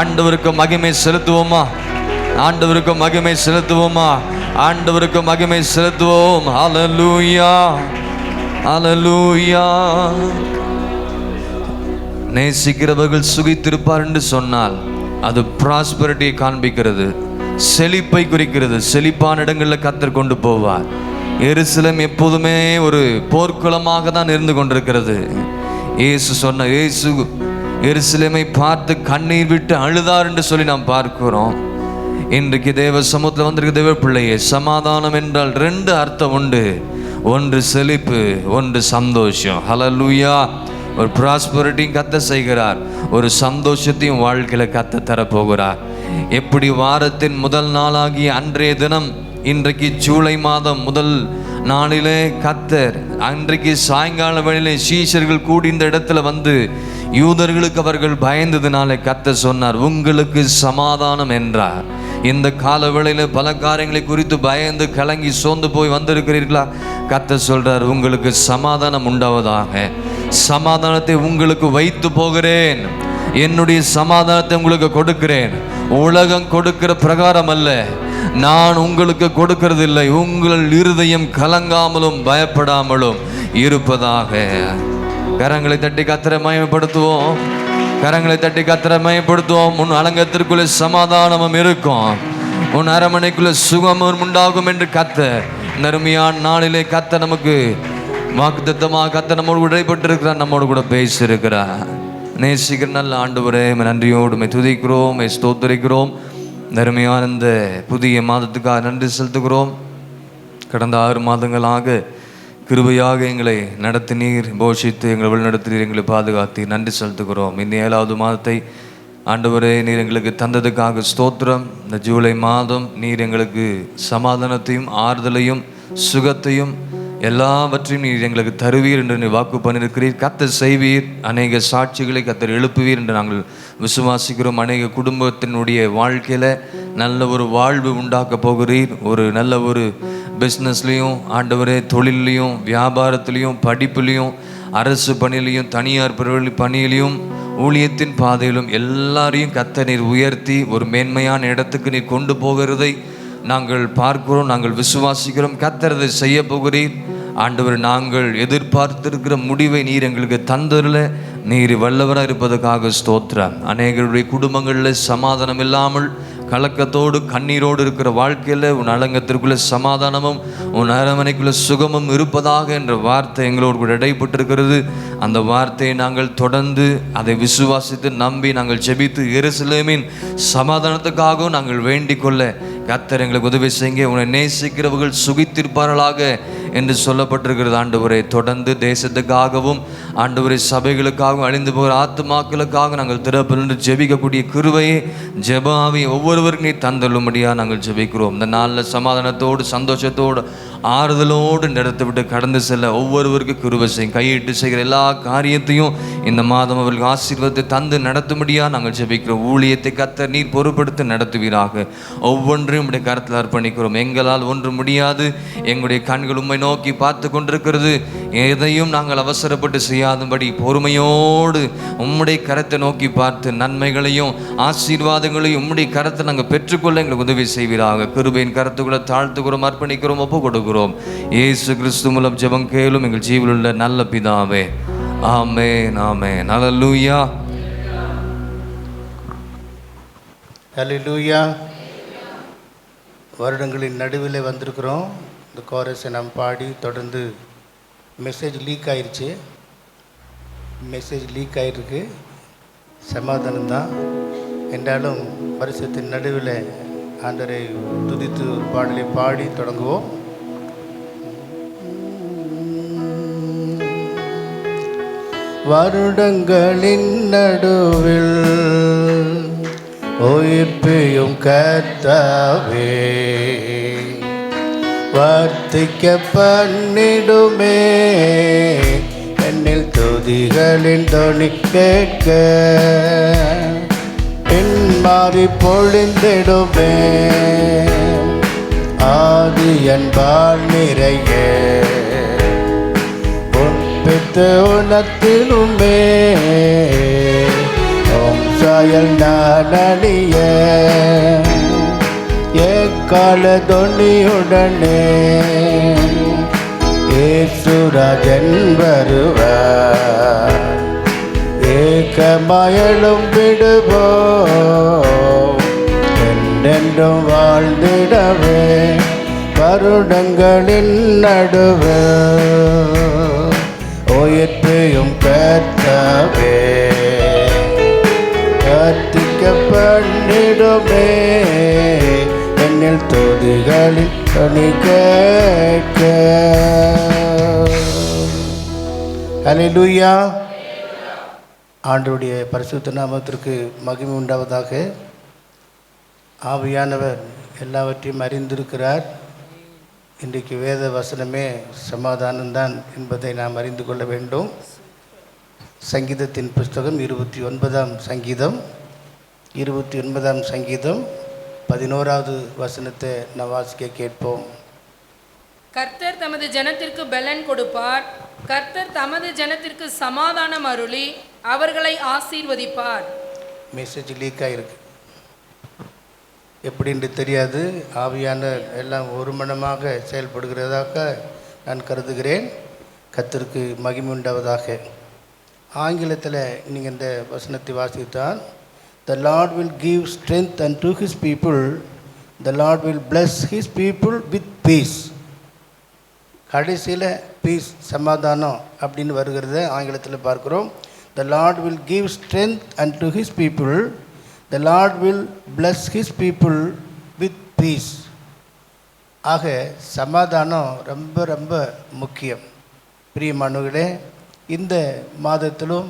ஆண்டவருக்கு மகிமை செலுத்துவோமா? ஆண்டவருக்கு மகிமை செலுத்துவோமா? ஆண்டவருக்கு மகிமை செலுத்துவோம். ஹல்லேலூயா, ஹல்லேலூயா. நேசிக்கிறவர்கள் சுகித்திருப்பார் என்று சொன்னால் அது ப்ராஸ்பரிட்டியை காண்பிக்கிறது, செழிப்பை குறிக்கிறது. செழிப்பான இடங்களில் கர்த்தர் கொண்டு போவார். எருசலேம் எப்போதுமே ஒரு போர்க்குளமாக தான் இருந்து கொண்டிருக்கிறது. இயேசு சொன்ன, இயேசு எருசலேமை பார்த்து கண்ணீர் விட்டு அழுதார் என்று சொல்லி நாம் பார்க்கிறோம். இன்றைக்கு தேவ சமூகத்தில் வந்திருக்க தேவ பிள்ளையே, சமாதானம் என்றால் 2 அர்த்தம் உண்டு. ஒன்று செழிப்பு, ஒன்று சந்தோஷம். ஹல்லேலூயா. ஒரு ப்ராஸ்பரிட்டியும் கர்த்தர் செய்கிறார், ஒரு சந்தோஷத்தையும் வாழ்க்கையில் கர்த்தர் தரப்போகிறார். எப்படி வாரத்தின் முதல் நாளாகிய அன்றைய தினம், இன்றைக்கு ஜூலை மாதம் முதல் நாளிலே கர்த்தர் அன்றைக்கு சாயங்கால வேளையிலே சீஷர்கள் கூடி இந்த இடத்துல வந்து யூதர்களுக்கு அவர்கள் பயந்ததுனாலே கர்த்தர் சொன்னார், உங்களுக்கு சமாதானம் என்றார். இந்த கால வேளையில் பல காரியங்களை குறித்து பயந்து கலங்கி சோர்ந்து போய் வந்திருக்கிறீர்களா? கர்த்தர் சொல்றார், உங்களுக்கு சமாதானம் உண்டாவதாக. சமாதானத்தை உங்களுக்கு வைத்து போகிறேன், என்னுடைய சமாதானத்தை உங்களுக்கு கொடுக்கிறேன். உலகம் கொடுக்கிற பிரகாரம் அல்ல, நான் உங்களுக்கு கொடுக்கிறது இல்லை. உங்கள் இருதயம் கலங்காமலும் பயப்படாமலும் இருப்பதாக. கரங்களை தட்டி கர்த்தரை மகிமைப்படுத்துவோம். கரங்களை தட்டி கர்த்தரை மகிமைப்படுத்துவோம். உன் அலங்கத்திற்குள்ளே சமாதானமும் இருக்கும், உன் அரமனைக்குள்ள சுகமும் உண்டாகும் என்று கர்த்தர் நறுமையான நாளிலே கர்த்தர் நமக்கு வாக்குத்தத்தமாக கர்த்தர் நம்மோடு இடைப்பட்டிருக்கிறார், நம்மோடு கூட பேசியிருக்கிறார். நேசிக்கிற நல்ல ஆண்டவரே, நன்றியோடு துதிக்கிறோம், ஸ்தோத்திரிக்கிறோம். நறுமையான இந்த புதிய மாதத்துக்காக நன்றி செலுத்துகிறோம். கடந்த 6 மாதங்களாக கிருபையாக எங்களை நடத்தினீர், போஷித்து எங்களை வழிநடத்தினீர், எங்களை பாதுகாத்தீர். நன்றி செலுத்துகிறோம். இந்த 7வது மாதத்தை ஆண்டவரே நீர் எங்களுக்கு தந்ததுக்காக ஸ்தோத்திரம். இந்த ஜூலை மாதம் நீர் எங்களுக்கு சமாதானத்தையும் ஆறுதலையும் சுகத்தையும் எல்லாவற்றையும் நீர் எங்களுக்கு தருவீர் என்று நீர் வாக்கு பண்ணியிருக்கிறீர். கர்த்தர் செய்வீர். அநேக சாட்சிகளை கர்த்தர் எழுப்புவீர் என்று நாங்கள் விசுவாசிக்கிறோம். அநேக குடும்பத்தினுடைய வாழ்க்கையில் நல்ல ஒரு வாழ்வு உண்டாக்க போகிறீர். ஒரு நல்ல ஒரு பிஸ்னஸ்லேயும் ஆண்டவரே, தொழிலையும், வியாபாரத்திலையும், படிப்புலையும், அரசு பணியிலையும், தனியார் பணியிலையும், ஊழியத்தின் பாதையிலும் எல்லாரையும் கர்த்தர் நீர் உயர்த்தி ஒரு மேன்மையான இடத்துக்கு நீர் கொண்டு போகிறதை நாங்கள் பார்க்கிறோம், நாங்கள் விசுவாசிக்கிறோம். கர்த்தர் அதை செய்ய போகிறீர். ஆண்டவர், நாங்கள் எதிர்பார்த்திருக்கிற முடிவை நீர் எங்களுக்கு தந்தரில் நீர் வல்லவராக இருப்பதற்காக ஸ்தோத்திரம். அநேகருடைய குடும்பங்களில் சமாதானம் இல்லாமல் கலக்கத்தோடு கண்ணீரோடு இருக்கிற வாழ்க்கையில் உன் அலங்கத்திற்குள்ள சமாதானமும் உன் அரண்மனைக்குள்ள சுகமும் இருப்பதாக என்ற வார்த்தை எங்களோடு கூட இடைப்பட்டிருக்கிறது. அந்த வார்த்தையை நாங்கள் தொடர்ந்து அதை விசுவாசித்து நம்பி நாங்கள் ஜெபித்து எருசலேமின் சமாதானத்துக்காகவும் நாங்கள் வேண்டிக் கொள்ள கர்த்தர் எங்களுக்கு உதவி செய்யுங்க. உன்னை நேசிக்கிறவர்கள் சுகித்திருப்பார்களாக என்று சொல்லப்பட்டிருக்கிறது. ஆண்டவரை தொடர்ந்து தேசத்துக்காகவும் ஆண்டவரை சபைகளுக்காகவும் அழிந்து போகிற ஆத்துமாக்களுக்காக நாங்கள் திறப்பிலிருந்து ஜெபிக்கக்கூடிய கிருபையை ஜெபாவை ஒவ்வொருவருக்கும் நீ தந்தள்ளும்படியாக நாங்கள் ஜெபிக்கிறோம். இந்த நாளில் சமாதானத்தோடு சந்தோஷத்தோடு ஆறுதலோடு நடத்தி விட்டு கடந்து செல்ல ஒவ்வொருவருக்கும் கிருபை செய்யும். கையிட்டு செய்கிற எல்லா காரியத்தையும் இந்த மாதம் அவர்களுக்கு ஆசீர்வாதத்தை தந்து நடத்தும்படியாக நாங்கள் ஜெபிக்கிறோம். ஊழியத்தை கர்த்தர் நீர் பொறுப்படுத்தி நடத்துவீராக. ஒவ்வொன்றையும் உடைய கரத்தில் அர்ப்பணிக்கிறோம். எங்களால் ஒன்று முடியாது. எங்களுடைய கண்கள் உம்மை நோக்கி பார்த்து கொண்டிருக்கிறது. எதையும் நாங்கள் அவசரப்பட்டு செய்யாதபடி பொறுமையோடு உம்முடைய கரத்தை நோக்கி பார்த்து நன்மைகளையும் ஆசீர்வாதங்களையும் உம்முடைய கரத்தை நாங்கள் பெற்றுக்கொள்ள எங்களுக்கு உதவி செய்வீராக. கிருபையின் கரத்துக்குள்ள தாழ்த்துக்கிறோம், அர்ப்பணிக்கிறோம், ஒப்பு கொடுக்கிறோம். இயேசு கிறிஸ்து மூலம் ஜெபம் கேளும் எங்கள் ஜீவனுள்ள நல்ல பிதாவே. ஆமென், ஆமென். ஹல்லேலூயா, ஹல்லேலூயா. வருடங்களின் நடுவில் வந்திருக்கிறோம். இந்த கோரஸை நாம் பாடி தொடர்ந்து மெசேஜ் லீக் ஆயிடுச்சு. மெசேஜ் லீக் ஆகிருக்கு. சமாதானம் தான் என்றாலும் வருஷத்தின் நடுவில் ஆண்டவரை துதித்து ஒரு பாடலை பாடி தொடங்குவோம். வருடங்களின் நடுவில் உயிர்ப்பையும் கர்த்தாவே வர்த்திக்க பண்ணிடுமே. என்னில் துதிகளின் தொனி கேட்க பின்மாறி பொழிந்திடுமே. ஆதி அன்பால் நிறைய உன்பித்து உணர்த்திடுமே. உம் சாயல் நான் அணிய ஏக்கால தொனியுடனே ஏசுராஜன் வருவார். ஏகமயலும் விடுவோம் என்றென்றும் வாழ்ந்திடவே. வருடங்களின் நடுவே உயிர்ப்பையும் கர்த்தாவே கர்த்திக்க பண்ணிடுமே. என்னில் துதிகளில் தொனி கேட்க. ஹல்லேலூயா. ஆண்டவருடைய பரிசுத்த நாமத்திற்கு மகிமை உண்டாவதாக. ஆவியானவர் எல்லாவற்றையும் அறிந்திருக்கிறார். இன்றைக்கு வேத வசனமே சமாதானம்தான் என்பதை நாம் அறிந்து கொள்ள வேண்டும். சங்கீதத்தின் புஸ்தகம் 29ஆம் சங்கீதம் 29ஆம் சங்கீதம் 11வது வசனத்தை நாம் வாசிக்க கேட்போம். கர்த்தர் தமது ஜனத்திற்கு பெலன் கொடுப்பார். கர்த்தர் தமது ஜனத்திற்கு சமாதானம் அருளி அவர்களை ஆசீர்வதிப்பார். மெசேஜ் லீக் ஆகிருக்கு. எப்படின்னு தெரியாது. ஆவியான எல்லாம் ஒரு மனமாக செயல்படுகிறதாக நான் கருதுகிறேன். கர்த்தருக்கு மகிமை உண்டாவதாக. ஆங்கிலத்தில் நீங்கள் இந்த வசனத்தை வாசித்தால், The Lord will give strength unto His people. The Lord will bless His people with peace. கடைசியில் பீஸ் சமாதானம் அப்படின்னு வருகிறத ஆங்கிலத்தில் பார்க்குறோம். The Lord will give strength unto His people. The Lord will bless His people with peace. ஆக சமாதானம் ரொம்ப ரொம்ப முக்கியம். பிரியமானவர்களே, இந்த மாதத்திலும்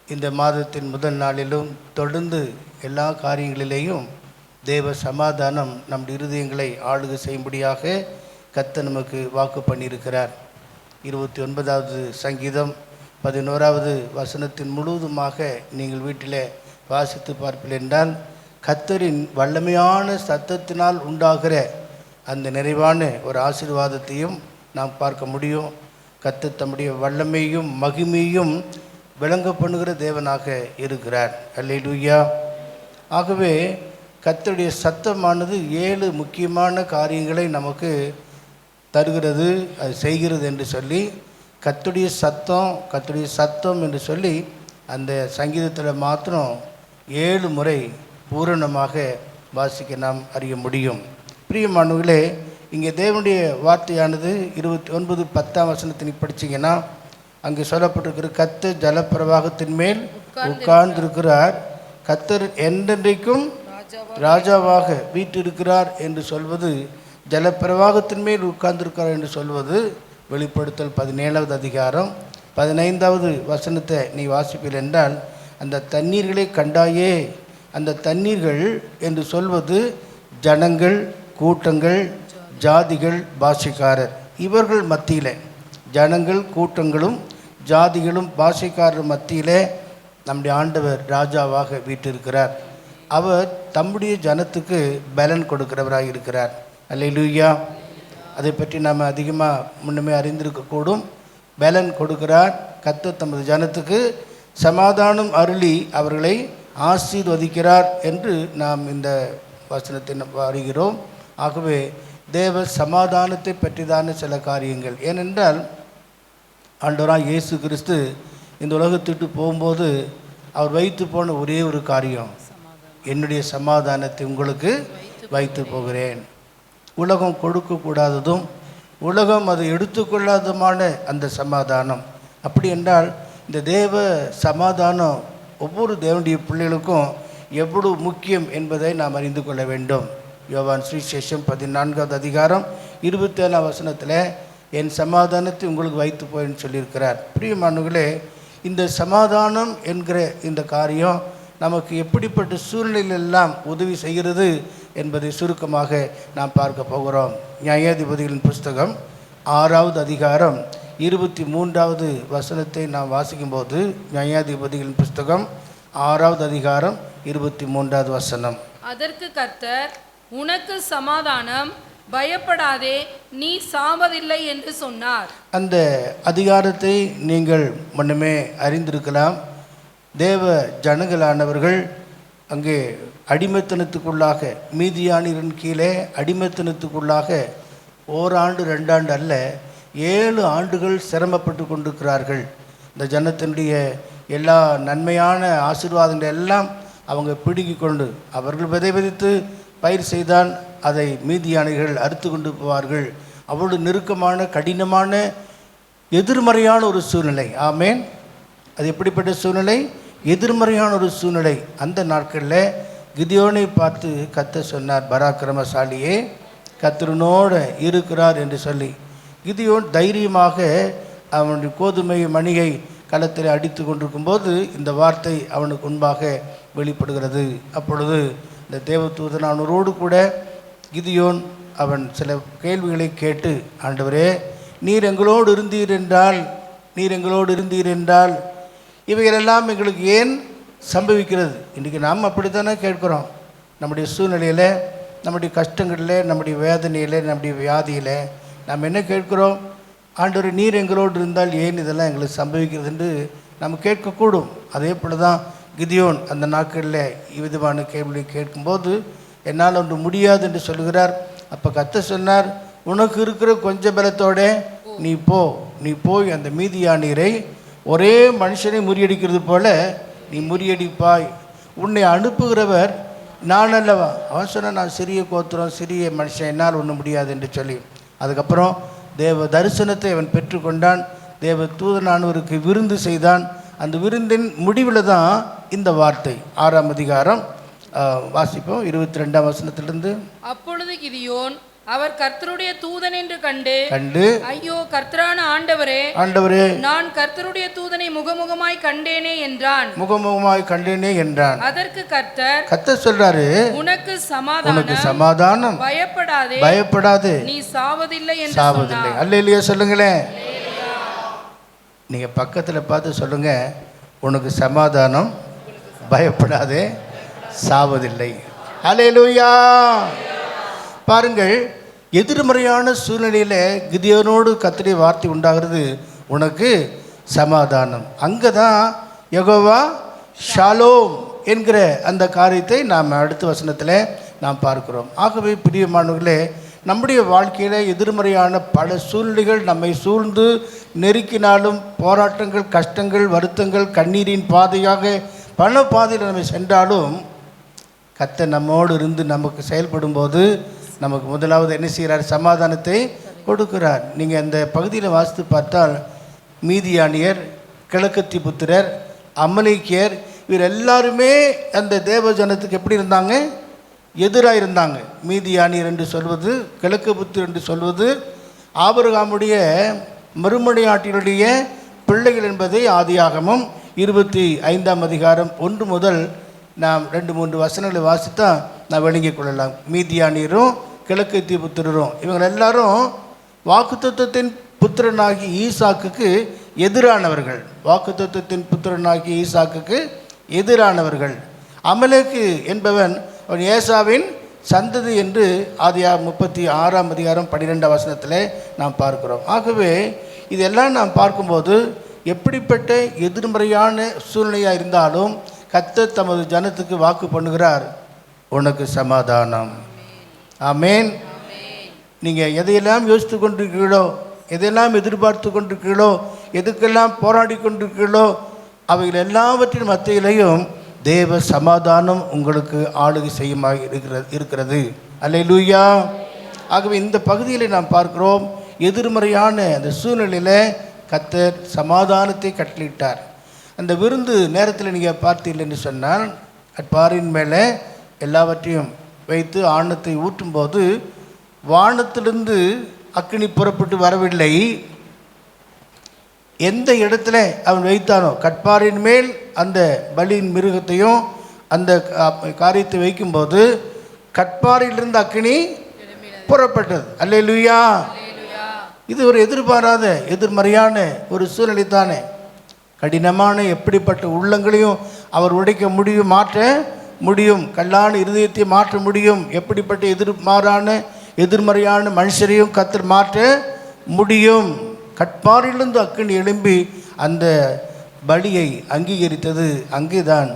இந்த மாதத்தின் முதல் நாளிலும் தொடர்ந்து எல்லா காரியங்களிலேயும் தேவ சமாதானம் நம் இருதயங்களை ஆளுகை செய்யும்படியாக கர்த்தர் நமக்கு வாக்கு பண்ணியிருக்கிறார். 29வது சங்கீதம் 11வது வசனத்தின் முழுவதுமாக நீங்கள் வீட்டில் வாசித்து பார்ப்பீர்கள் என்றால், கர்த்தரின் வல்லமையான சத்தத்தினால் உண்டாகிற அந்த நிறைவான ஒரு ஆசீர்வாதத்தையும் நாம் பார்க்க முடியும். கர்த்தர் தம்முடைய வல்லமையும் மகிமையும் விளங்க பண்ணுகிற தேவனாக இருக்கிறார். அல்லேலூயா. ஆகவே கர்த்தருடைய சத்தமானது 7 முக்கியமான காரியங்களை நமக்கு தருகிறது, அது செய்கிறது என்று சொல்லி கர்த்தருடைய சத்தம் என்று சொல்லி அந்த சங்கீதத்தில் மாத்திரம் 7 முறை பூரணமாக வாசிக்க நாம் அறிய முடியும். பிரியமானவர்களே, இங்கே தேவனுடைய வார்த்தையானது 29:10 வசனத்தினை படிச்சிங்கன்னா அங்கே சொல்லப்பட்டிருக்கிற கர்த்தர் ஜலப்பிரவாகத்தின் மேல் உட்கார்ந்திருக்கிறார், கர்த்தர் என்றென்றைக்கும் ராஜாவாக வீற்றிருக்கிறார் என்று சொல்வது, ஜலப்பிரவாகத்தின் மேல் உட்கார்ந்திருக்கிறார் என்று சொல்வது வெளிப்படுத்தல் 17வது அதிகாரம் 15வது வசனத்தை நீ வாசிப்பீர்கள் என்றால், அந்த தண்ணீர்களை கண்டாயே, அந்த தண்ணீர்கள் என்று சொல்வது ஜனங்கள், கூட்டங்கள், ஜாதிகள், பாஷைக்காரர், இவர்கள் மத்தியில், ஜனங்கள் கூட்டங்களும் ஜாதிகளும் பாஷைக்காரர் மத்தியில் நம்முடைய ஆண்டவர் ராஜாவாக வீற்றிருக்கிறார். அவர் தம்முடைய ஜனத்துக்கு பலன் கொடுக்கிறவராக இருக்கிறார். அல்லேலூயா. அதை பற்றி நாம் அதிகமாக முன்னமே அறிந்திருக்கக்கூடும். பலன் கொடுக்கிறார். கர்த்தர் தமது ஜனத்துக்கு சமாதானம் அருளி அவர்களை ஆசீர்வதிக்கிறார் என்று நாம் இந்த வசனத்தை அறிகிறோம். ஆகவே தேவ சமாதானத்தை பற்றிதான சில காரியங்கள். ஏனென்றால் ஆண்டவராக இயேசு கிறிஸ்து இந்த உலகத்திட்டு போகும்போது அவர் வைத்து போன ஒரே ஒரு காரியம், என்னுடைய சமாதானத்தை உங்களுக்கு வைத்து போகிறேன். உலகம் கொடுக்கக்கூடாததும் உலகம் அதை எடுத்துக்கொள்ளாததுமான அந்த சமாதானம். அப்படி என்றால் இந்த தேவ சமாதானம் ஒவ்வொரு தேவனுடைய பிள்ளைகளுக்கும் எவ்வளவு முக்கியம் என்பதை நாம் அறிந்து கொள்ள வேண்டும். யோவான் சுவிசேஷம் 14வது அதிகாரம் 27 வசனத்தில் என் சமாதானத்தை உங்களுக்கு வைத்து போயின்னு சொல்லியிருக்கிறார். பிரியமானவர்களே, இந்த சமாதானம் என்கிற இந்த காரியம் நமக்கு எப்படிப்பட்ட சூழ்நிலையிலெல்லாம் உதவி செய்கிறது என்பதை சுருக்கமாக நாம் பார்க்க போகிறோம். நியாயாதிபதிகளின் புஸ்தகம் 6வது அதிகாரம் 23வது வசனத்தை நாம் வாசிக்கும்போது, நியாயாதிபதிகளின் புஸ்தகம் 6வது அதிகாரம் 23வது வசனம். அதற்கு கர்த்தர், உனக்கு சமாதானம், பயப்படாதே, நீ சாவதில்லை என்று சொன்னார். அந்த அதிகாரத்தை நீங்கள் முன்னமே அறிந்திருக்கலாம். தேவ ஜனங்களானவர்கள் அங்கே அடிமைத்தனத்துக்குள்ளாக, மீதியானின் கீழே அடிமைத்தனத்துக்குள்ளாக ஓராண்டு 2 ஆண்டு அல்ல 7 ஆண்டுகள் சிரமப்பட்டு கொண்டிருக்கிறார்கள். இந்த ஜனத்தினுடைய எல்லா நன்மையான ஆசீர்வாதங்கள் எல்லாம் அவங்க பிடுங்கி கொண்டு, அவர்கள் விதைத்து பயிர் செய்தால் அதை மீதியானிகள் அறுத்து கொண்டு போவார்கள். அவ்வளவு நெருக்கமான, கடினமான, எதிர்மறையான ஒரு சூழ்நிலை. ஆமேன். அது எப்படிப்பட்ட சூழ்நிலை? எதிர்மறையான ஒரு சூழ்நிலை. அந்த நாட்களில் கிதியோனை பார்த்து கர்த்தர் சொன்னார், பராக்கிரமசாலியே, கர்த்தரோடு இருக்கிறார் என்று சொல்லி. கிதியோன் தைரியமாக அவனுடைய கோதுமை மணியை களத்தில் அடித்து கொண்டிருக்கும்போது இந்த வார்த்தை அவனுக்கு முன்பாக வெளிப்படுகிறது. அப்பொழுது இந்த தேவதூதன் அவனோடு கூட கிதியோன் அவன் சில கேள்விகளை கேட்டு, ஆண்டவரே, நீர் எங்களோடு இருந்தீர் என்றால் இவைகளெல்லாம் எங்களுக்கு ஏன் சம்பவிக்கிறது? இன்றைக்கி நாம் அப்படித்தானே கேட்குறோம். நம்முடைய சூழ்நிலையில், நம்முடைய கஷ்டங்களில், நம்முடைய வேதனையில், நம்முடைய வியாதியில் நாம் என்ன கேட்குறோம்? ஆண்டவரே, நீர் எங்களோடு இருந்தால் ஏன் இதெல்லாம் எங்களுக்கு சம்பவிக்கிறது என்று நம்ம கேட்கக்கூடும். அதே போல் தான் கிதியோன் அந்த நாட்களில் இவ்விதமான கேள்வி கேட்கும்போது என்னால் ஒன்று முடியாது என்று சொல்கிறார். அப்போ கர்த்தர் சொன்னார், உனக்கு இருக்கிற கொஞ்சம் பலத்தோட நீ போய் அந்த மீதியானீரை ஒரே மனுஷனை முறியடிக்கிறது போல நீ முறியடிப்பாய். உன்னை அனுப்புகிறவர் நான் அல்லவா? அவன் சொன்ன, நான் சிறிய கோத்திரம், சிறிய மனுஷன், என்னால் ஒன்றும் முடியாது என்று சொல்லி அதுக்கப்புறம் தேவ தரிசனத்தை அவன் பெற்றுக்கொண்டான். தேவ தூதனானவருக்கு விருந்து செய்தான். அந்த விருந்தின் முடிவில் தான் இந்த வார்த்தை. 6ஆம் அதிகாரம் வாசிப்போம், 22ஆம் வசனத்திலிருந்து. அப்பொழுது கிதியோன் அவர் கர்த்தருடைய தூதன் என்று கண்டு ஐயோ கர்த்தரான ஆண்டவரே நான் கர்த்தருடைய தூதனை முகமுகமாய் கண்டேனே என்றான். அதற்கு கர்த்தர் சொல்றாரு, உனக்கு சமாதானம், பயப்படாதே நீ சாவதில்லை என்று சொன்னார். அல்லேலூயா சொல்லுங்களேன். நீங்க பக்கத்துல பார்த்து சொல்லுங்க, உனக்கு சமாதானம், பயப்படாதே, சாவதில்லை. அல்லேலூயா. பாருங்கள், எதிர்மறையான சூழ்நிலையில் கிதியோனோடு கர்த்தருடைய வார்த்தை உண்டாகிறது, உனக்கு சமாதானம். அங்கே தான் யெகோவா ஷாலோம் என்கிற அந்த காரியத்தை நாம் அடுத்த வசனத்தில் நாம் பார்க்கிறோம். ஆகவே பிரியமானவர்களே, நம்முடைய வாழ்க்கையில் எதிர்மறையான பல சூழ்நிலைகள் நம்மை சூழ்ந்து நெருக்கினாலும், போராட்டங்கள், கஷ்டங்கள், வருத்தங்கள், கண்ணீரின் பாதையாக பல பாதையில் நம்ம சென்றாலும், கர்த்தர் நம்மோடு இருந்து நமக்கு செயல்படும் போது நமக்கு முதலாவது என்ன செய்கிறார்? சமாதானத்தை கொடுக்கிறார். நீங்கள் அந்த பகுதியில் வாசித்து பார்த்தால் மீதியானியர், கிழக்கத்தி புத்திரர், அமலேக்கியர், இவர் எல்லாருமே அந்த தேவ ஜனத்துக்கு எப்படி இருந்தாங்க? எதிராக இருந்தாங்க. மீதியானியர் என்று சொல்வது, கிழக்கு புத்திரர் என்று சொல்வது ஆபிரகாமுடைய மறுமனையாட்டினுடைய பிள்ளைகள் என்பதை ஆதியாகமம் 25ஆம் அதிகாரம் 1 முதல் நாம் 2-3 வசனங்களை வாசித்தா நான் விளங்கிக் கொள்ளலாம். மீதியானியரும் கிழக்கத்தி புத்திரரும் இவங்க எல்லாரும் வாக்குத்தத்தத்தின் புத்திரனாகி ஈசாக்குக்கு எதிரானவர்கள். வாக்குத்தத்தத்தின் புத்திரனாகி ஈசாக்குக்கு எதிரானவர்கள். அமலேக்கு என்பவன் அவன் ஏசாவின் சந்ததி என்று ஆதியாகமம் 36ஆம் அதிகாரம் 12ஆம் வசனத்தில் நாம் பார்க்கிறோம். ஆகவே இதெல்லாம் நாம் பார்க்கும்போது எப்படிப்பட்ட எதிர்மறையான சூழ்நிலையாக இருந்தாலும் கர்த்தர் தமது ஜனத்துக்கு வாக்கு பண்ணுகிறார், உனக்கு சமாதானம். ஆமேன். நீங்கள் எதையெல்லாம் யோசித்து கொண்டிருக்கிறீர்களோ, எதையெல்லாம் எதிர்பார்த்து கொண்டிருக்கிறீர்களோ, எதுக்கெல்லாம் போராடி கொண்டிருக்கிறீர்களோ, அவைகள் எல்லாவற்றின் மத்தியிலையும் தேவ சமாதானம் உங்களுக்கு ஆளுகை செய்யுமாக இருக்கிறது. அல்லேலூயா. ஆகவே இந்த பகுதியில் நாம் பார்க்கிறோம், எதிர்மறையான அந்த சூழ்நிலையில் கர்த்தர் சமாதானத்தை கட்டளையிட்டார். அந்த விருந்து நேரத்தில் நீங்கள் பார்த்தீர்கள் என்று சொன்னால், அட்பாரின் மேலே எல்லாவற்றையும் வைத்து ஆணத்தை ஊற்றும்போது வானத்திலிருந்து அக்கினி புறப்பட்டு வரவில்லை. எந்த இடத்துல அவன் வைத்தானோ கட்பாரின் மேல் அந்த பலியின் மிருகத்தையும் அந்த காரியத்தை வைக்கும்போது கட்பாரிலிருந்து அக்கினி புறப்பட்டது. அல்லேலூயா. இது ஒரு எதிர்பாராத எதிர்மறையான ஒரு சூழ்நிலை தானே. கடினமான எப்படிப்பட்ட உள்ளங்களையும் அவர் உடைக்க முடியும், மாற்ற முடியும். கல்லான இருதயத்தை மாற்ற முடியும். எப்படிப்பட்ட எதிர்மறையான மனுஷரையும் கர்த்தர் மாற்ற முடியும். கட்பாரிலிருந்து அக்கினி எழும்பி அந்த பலியை அங்கீகரித்தது. அங்கேதான்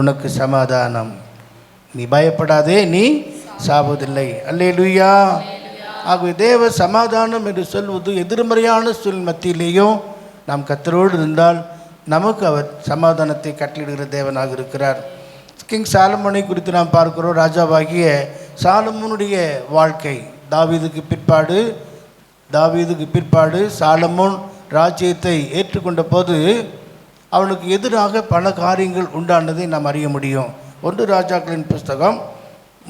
உனக்கு சமாதானம், நீ பயப்படாதே, நீ சாவதில்லை. அல்லேலூயா. ஆகவே தேவ சமாதானம் என்று சொல்வது எதிர்மறையான சூழல் மத்தியிலேயும் நாம் கர்த்தரோடு இருந்தால் நமக்கு அவர் சமாதானத்தை கட்டளையிடுகிற தேவனாக இருக்கிறார். கிங் சாலமோனை குறித்து நாம் பார்க்கிறோம். ராஜாவாகிய சாலமோனுடைய வாழ்க்கை, தாவீதுக்கு பிற்பாடு சாலமோன் ராஜ்யத்தை ஏற்றுக்கொண்ட போது அவனுக்கு எதிராக பல காரியங்கள் உண்டானதை நாம் அறிய முடியும். 1 ராஜாக்களின் புஸ்தகம்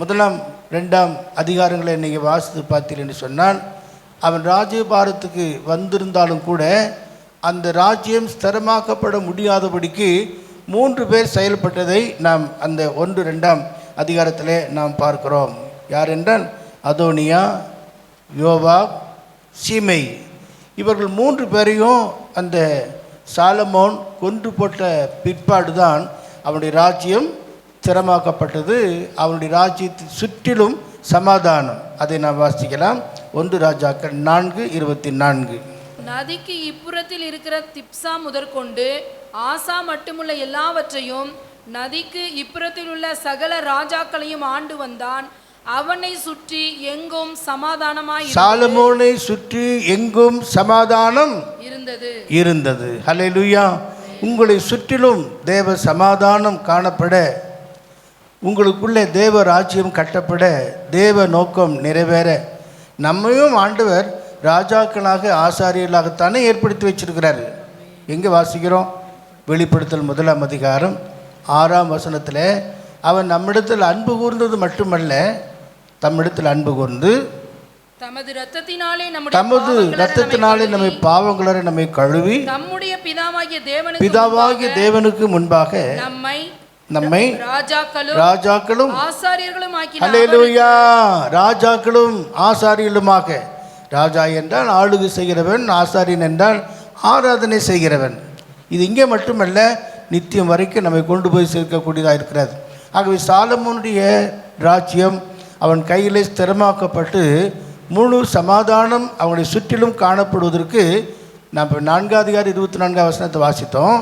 1-2 அதிகாரங்களை நீங்கள் வாசித்து பார்த்தீர்கள் என்று சொன்னால், அவன் ராஜ்யபாரத்துக்கு வந்திருந்தாலும் கூட அந்த ராஜ்யம் ஸ்திரமாக்கப்பட முடியாதபடிக்கு 3 பேர் செயல்பட்டதை நாம் அந்த 1-2 அதிகாரத்தில் நாம் பார்க்கிறோம். யார் என்றால் அதோனியா, யோவாப், சீமை. இவர்கள் 3 பேரையும் அந்த சாலமோன் கொன்று போட்ட பிற்பாடு தான் அவனுடைய ராஜ்யம் ஸ்திரமாக்கப்பட்டது. அவனுடைய ராஜ்யத்தை சுற்றிலும் சமாதானம். அதை நாம் வாசிக்கலாம். 1 ராஜாக்கள் 4:24. நதிக்கு இப்புறத்தில் இருக்கிற திப்சா முதற்கொண்டு ஆசா மட்டுமுள்ள எல்லாவற்றையும் நதிக்கு இப்புறத்தில் உள்ள சகல ராஜாக்களையும் ஆண்டு வந்தான். அவனை சுற்றி எங்கும் சமாதானமாய் சாலமோனை சுற்றி எங்கும் சமாதானம் இருந்தது. ஹல்லேலூயா. உங்களை சுற்றிலும் தேவ சமாதானம் காணப்பட, உங்களுக்குள்ளே தேவ ராஜ்யம் கட்டப்பட, தேவ நோக்கம் நிறைவேற நம்மையும் ஆண்டவர் ராஜாக்களாக ஆசாரியர்களாகத்தானே ஏற்படுத்தி வச்சிருக்கிறாரு. எங்கே வாசிக்கிறோம்? வெளிப்படுத்தல் 1ஆம் அதிகாரம் 6ஆம் வசனத்தில் அவன் நம்மிடத்தில் அன்பு கூர்ந்தது மட்டுமல்ல, தம்மிடத்தில் அன்பு கூர்ந்து தமது இரத்தத்தினாலே நம்மை பாவங்களரை நம்மை கழுவி நம்முடைய பிதாவாகிய தேவனுக்கு முன்பாக நம்மை ராஜாக்களும் ஆசாரியர்களும் அல்லேலூயா ராஜாக்களும் ஆசாரியர்களுமாக. ராஜா என்றால் ஆளுகை செய்கிறவன், ஆசாரியன் என்றால் ஆராதனை செய்கிறவன். இது இங்கே மட்டுமல்ல, நித்தியம் வரைக்கும் நம்மை கொண்டு போய் சேர்க்கக்கூடியதாக இருக்கிறது. ஆகவே சாலமோனுடைய ராஜ்யம் அவன் கையிலே ஸ்திரமாக்கப்பட்டு முழு சமாதானம் அவனை சுற்றிலும் காணப்படுவதற்கு நம்ம 4:24 வாசித்தோம்.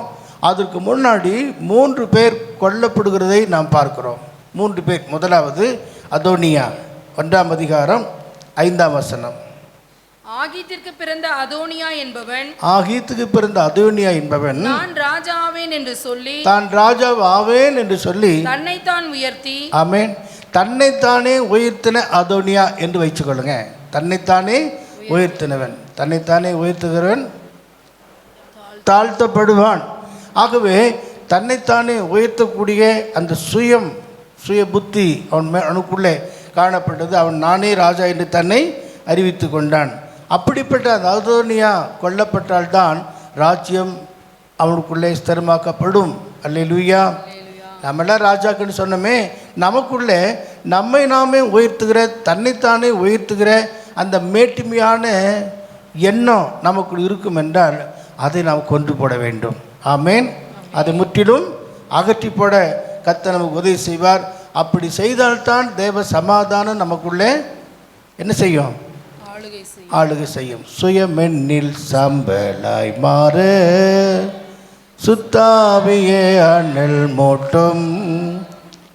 அதற்கு முன்னாடி 3 பேர் கொல்லப்படுகிறதை நாம் பார்க்கிறோம். 3 பேர். முதலாவது அதோனியா, 1ஆம் அதிகாரம் 5ஆம் வசனம். ஆகீத்துக்கு பிறந்த அதோனியா என்பவன் நான் ராஜா ஆவேன் என்று சொல்லி தன்னைத்தான் உயர்த்தி, ஆமென், தன்னைத்தானே உயர்த்தின அதோனியா என்று வைத்துக்கொள்ளுங்க. தன்னைத்தானே உயர்த்தினவன், தன்னைத்தானே உயர்த்துகிறவன் தாழ்த்தப்படுவான். ஆகவே தன்னைத்தானே உயர்த்தக்கூடிய அந்த சுய புத்தி அவனுக்குள்ளே காணப்பட்டது. அவன் நானே ராஜா என்று தன்னை அறிவித்து கொண்டான். அப்படிப்பட்ட அந்த அதோனியா கொல்லப்பட்டால்தான் ராஜ்யம் அவனுக்குள்ளே ஸ்திரமாக்கப்படும். அல்லேலூயா. நம்மளாம் ராஜாக்குன்னு சொன்னோமே, நமக்குள்ளே நம்மை நாமே உயர்த்துகிற, தன்னைத்தானே உயர்த்துகிற அந்த மேட்டுமையான எண்ணம் நமக்குள் இருக்கும் என்றால் அதை நாம் கொண்டு போட வேண்டும். ஆமேன். அதை முற்றிலும் அகற்றி போட கர்த்தர் நமக்கு உதவி செய்வார். அப்படி செய்தால்தான் தேவ சமாதானம் நமக்குள்ளே என்ன செய்யும்? ஆளுகை செய்யும். சுயமென்னில் சாம்பலாய் மாற சுத்தாவியே அனல் மூட்டும்.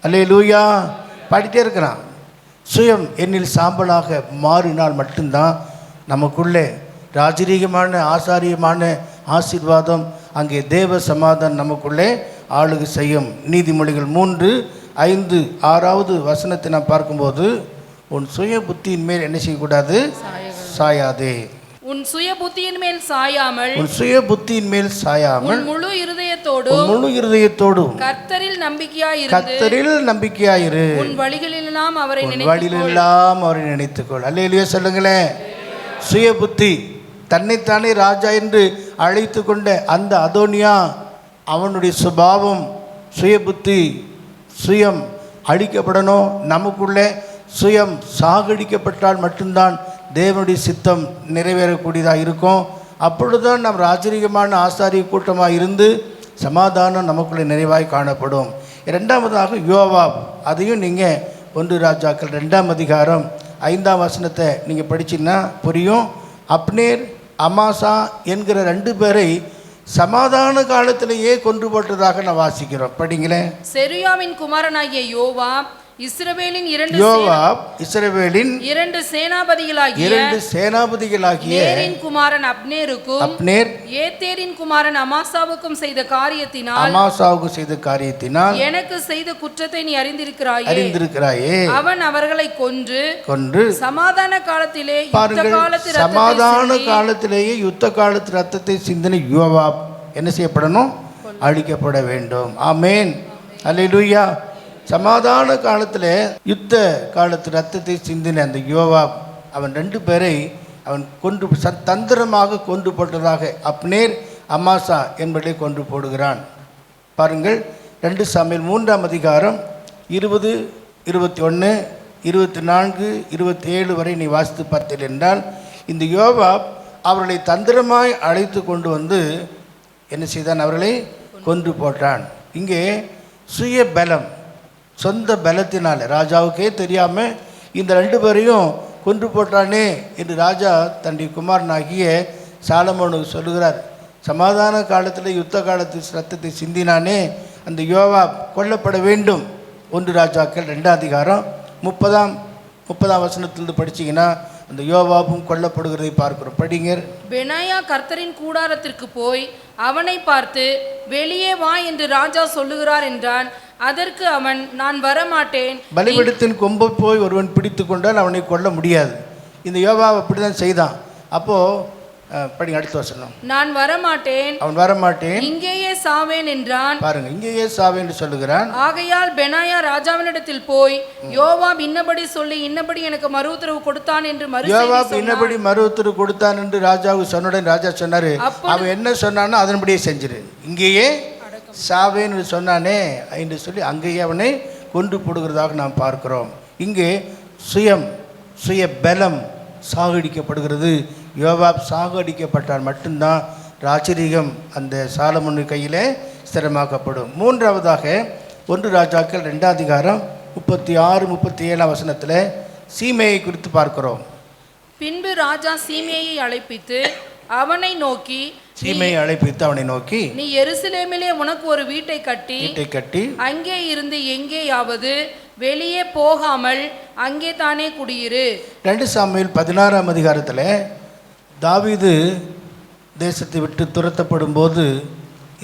அல்லேலூயா. பாடிட்டே இருக்கிறான். சுயம் என்னில் சாம்பலாக மாறினால் மட்டும்தான் நமக்குள்ளே ராஜரீகமான ஆசாரியமான ஆசீர்வாதம், அங்கே தேவ சமாதானம் நமக்குள்ளே ஆளுகை செய்யும். நீதிமொழிகள் 3:5, 6வது வசனத்தை நாம் பார்க்கும்போது, உன் சுய புத்தியின் மேல் என்ன செய்யக்கூடாது? சாயாதே. உன் சுய புத்தியின் மேல் சாயாமல் முழு இருதயத்தோடும் கர்த்தரில் நம்பிக்கையாயிரு. உன் வழிகளெல்லாம் அவரை நினைத்துக்கொள். அல்லேலூயா சொல்லுங்களேன். சுய புத்தி, தன்னைத்தானே ராஜா என்று அழைத்து கொண்ட அந்த அதோனியா, அவனுடைய சுபாவம், சுய புத்தி, சுயம் அழிக்கப்படணும். நமக்குள்ளே சுயம் சாகடிக்கப்பட்டால் மட்டும்தான் தேவனுடைய சித்தம் நிறைவேறக்கூடியதாக இருக்கும். அப்பொழுதுதான் நம் ராஜரீகமான ஆசாரிய கூட்டமாக இருந்து சமாதானம் நமக்குள்ளே நிறைவாய் காணப்படும். 2ஆவதாக யோவாப். அதையும் நீங்கள் 1 ராஜாக்கள் 2ஆம் அதிகாரம் 5ஆம் வசனத்தை நீங்கள் படிச்சிங்கன்னா புரியும். அப்னேர், அமாசா என்கிற 2 பேரை சமாதான காலத்திலேயே கொன்று போட்டதாக நான் வாசிக்கிறோம். படிங்களேன். செருயாவின் குமாரனாகிய யோவாப் இஸ்ரவேலின் 2 சேனாபதிகளாகிய நேரின் குமாரன் அப்னேர் ஏத்தேரின் குமாரன் அமாசாவுக்கும் செய்த காரியத்தினால் எனக்கு செய்த குற்றத்தை நீ அறிந்திருக்கிறாயே. அவன் அவர்களை கொன்று சமாதான காலத்திலேயே யுத்த காலத்து ரத்தத்தை சிந்தின யோவாப் என்ன செய்யப்படணும்? அழிக்கப்பட வேண்டும். ஆமேன். அல்லேலூயா. சமாதான காலத்தில் யுத்த காலத்து ரத்தத்தை சிந்தின அந்த யோவாப், அவன் 2 பேரை அவன் தந்திரமாக கொன்று போட்டதாக அப்னேர், அமாசா என்பதை கொன்று போடுகிறான். பாருங்கள், 2 சாமுவேல் 3ஆம் அதிகாரம் 20, 21, 24, 27 வரை நீ வாசித்து பார்த்தீர்கள் என்றால், இந்த யோவாப் அவர்களை தந்திரமாய் அழைத்து கொண்டு வந்து என்ன செய்தான்? அவர்களை கொன்று போட்டான். இங்கே சுய பலம், சொந்த பலத்தினால், ராஜாவுக்கே தெரியாமல் இந்த 2 பேரையும் கொன்று போட்டானே என்று ராஜா தன்னுடைய குமாரனாகிய சாலமோனுக்கு சொல்லுகிறார். சமாதான காலத்தில் யுத்த காலத்து ரத்தத்தை சிந்தினானே அந்த யோவாப் கொல்லப்பட வேண்டும். 1 ராஜாக்கள் 2ஆம் அதிகாரம் 30ஆம் வசனத்திலிருந்து படிச்சிங்கன்னா அந்த யோவாபும் கொல்லப்படுகிறதை பார்க்கிறோம். படிங்க. பெனாயா கர்த்தரின் கூடாரத்திற்கு போய் அவனை பார்த்து, வெளியே வா என்று ராஜா சொல்லுகிறார் என்றான். அதற்கு அவன், நான் வரமாட்டேன். பலிபீடத்தின் கொம்பை போய் ஒருவன் பிடித்து கொண்டால் அவனை கொல்ல முடியாது. இந்த யோவாப் அப்படி தான் செய்தான். அப்போது படி அடுத்த வசனம். நான் வரமாட்டேன், அவன் வரமாட்டேன், இங்கேயே சாவேன் என்றான். பாருங்க, இங்கேயே சாவேன் என்று சொல்லுகிறான். ஆகையால் பெனாயா ராஜாவினிடத்தில் போய் யோவாப் இன்னபடி சொல்லி இன்னபடி எனக்கு மறு உத்தரவு கொடுத்தான் என்று யோவாப் இன்னபடி மறு உத்தரவு கொடுத்தான் என்று ராஜாவுக்கு சொன்னுடன் ராஜா சொன்னாரு, அவன் என்ன சொன்னானோ அதன்படியே செஞ்சிரு, இங்கேயே சாவேன்னு சொன்னானே என்று சொல்லி அங்கேயே அவனை கொன்று போடுகிறதாக நாம் பார்க்கிறோம். இங்கே சுய பலம் சாகடிக்கப்படுகிறது. யோவாப் சாகடிக்கப்பட்டால் மட்டும்தான் ராஜரீகம் அந்த சாலமோன் கையிலே ஸ்திரமாக்கப்படும். மூன்றாவதாக 1 ராஜாக்கள் 2 அதிகாரம் 36-37 வசனத்தில் சீமையை குறித்து பார்க்கிறோம். பின்பு ராஜா சீமையை அழைப்பித்து அவனை நோக்கி, நீ எருசலேமிலே உனக்கு ஒரு வீட்டை கட்டி அங்கே இருந்து எங்கேயாவது வெளியே போகாமல் அங்கே தானே குடியிரு. 2 சாமுவேல் 16 அதிகாரத்தில் தாவீது தேசத்தை விட்டு துரத்தப்படும் போது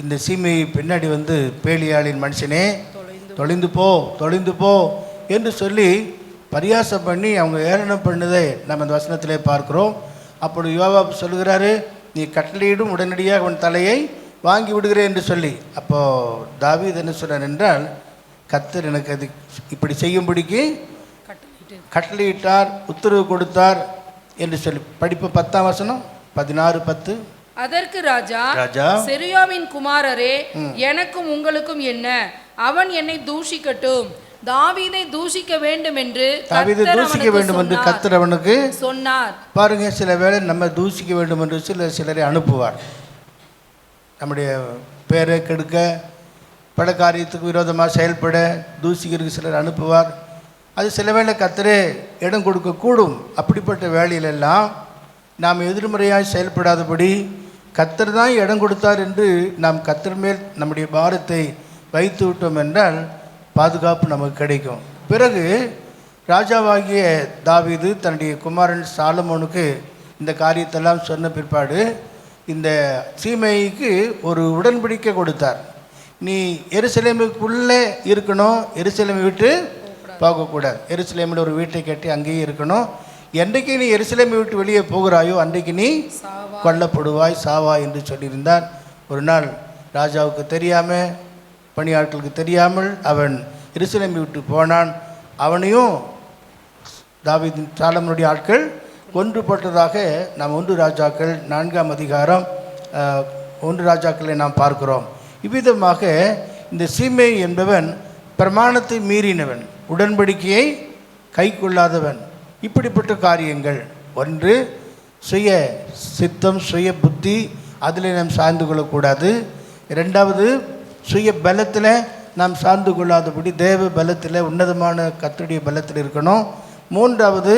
இந்த சீமையை பின்னாடி வந்து பேலியாளின் மனுஷனே தொலைந்து போ என்று சொல்லி பரியாசம் பண்ணி அவங்க ஏளனம் பண்ணதை நம்ம இந்த வசனத்திலே பார்க்கிறோம். அப்படி யோவாப் சொல்கிறாரு, நீ கட்டளையிடும் உடனடியாக அவன் தலையை வாங்கி விடுகிறேன் என்று சொல்லி. அப்போது தாவீது என்ன சொன்னார் என்றால், கர்த்தர் எனக்கு அது இப்படி செய்யும்படிக்கு கட்டளையிட்டார், உத்தரவு கொடுத்தார் என்று சொல்லி. படிப்பு 10ஆம் வசனம் 16:10. அதற்கு ராஜா, செருயாவின் குமாரரே, எனக்கும் உங்களுக்கும் என்ன? அவன் என்னை தூஷிக்கட்டும், தாவீதை தூஷிக்க வேண்டும் என்று கர்த்தர் அவனுக்கு சொன்னார். பாருங்க, சில வேளை நம்ம தூஷிக்க வேண்டும் என்று சிலரை அனுப்புவார். நம்முடைய பேரை கெடுக்க, பல காரியத்துக்கு விரோதமாக செயல்பட தூஷிக்கிறதுக்கு சிலர் அனுப்புவார். அது சில வேளை கர்த்தரே இடம் கொடுக்கக்கூடும். அப்படிப்பட்ட வேலையிலெல்லாம் நாம் எதிர்மறையாக செயல்படாதபடி கர்த்தர் தான் இடம் கொடுத்தார் என்று நாம் கர்த்தர் மேல் நம்முடைய பாரத்தை வைத்து விட்டோம் என்றால் பாதுகாப்பு நமக்கு கிடைக்கும். பிறகு ராஜாவாகிய தாவீது தன்னுடைய குமாரன் சாலமோனுக்கு இந்த காரியத்தெல்லாம் சொன்ன பிற்பாடு இந்த சீமைக்கு ஒரு உடன்படிக்கை கொடுத்தார். நீ எருசலேமுக்குள்ளே இருக்கணும், எருசலேமை விட்டு போகக்கூடாது. எருசலேமில் ஒரு வீட்டை கட்டி அங்கேயே இருக்கணும். என்றைக்கு நீ எருசலேமை விட்டு வெளியே போகிறாயோ அன்றைக்கு நீ கொல்லப்படுவாய், சாவாய் என்று சொல்லியிருந்தார். ஒரு நாள் ராஜாவுக்கு தெரியாமல், பணியாட்களுக்கு தெரியாமல் அவன் எருசலேமை விட்டு போனான். அவனையும் தாவீதின் சாலமோனுடைய ஆட்கள் கொன்று போட்டதாக நாம் 1 ராஜாக்கள் 4ஆம் அதிகாரம் 1 ராஜாக்களை நாம் பார்க்கிறோம். இவ்விதமாக இந்த சீமை என்பவன் பிரமாணத்தை மீறினவன், உடன்படிக்கையை கை கொள்ளாதவன். இப்படிப்பட்ட காரியங்கள், ஒன்று சுய சித்தம், சுய புத்தி, அதில் நாம் சார்ந்து கொள்ளக்கூடாது. இரண்டாவது சுய பலத்தில் நாம் சார்ந்து கொள்ளாதபடி தேவ பலத்தில், உன்னதமான கர்த்தருடைய பலத்தில் இருக்கணும். மூன்றாவது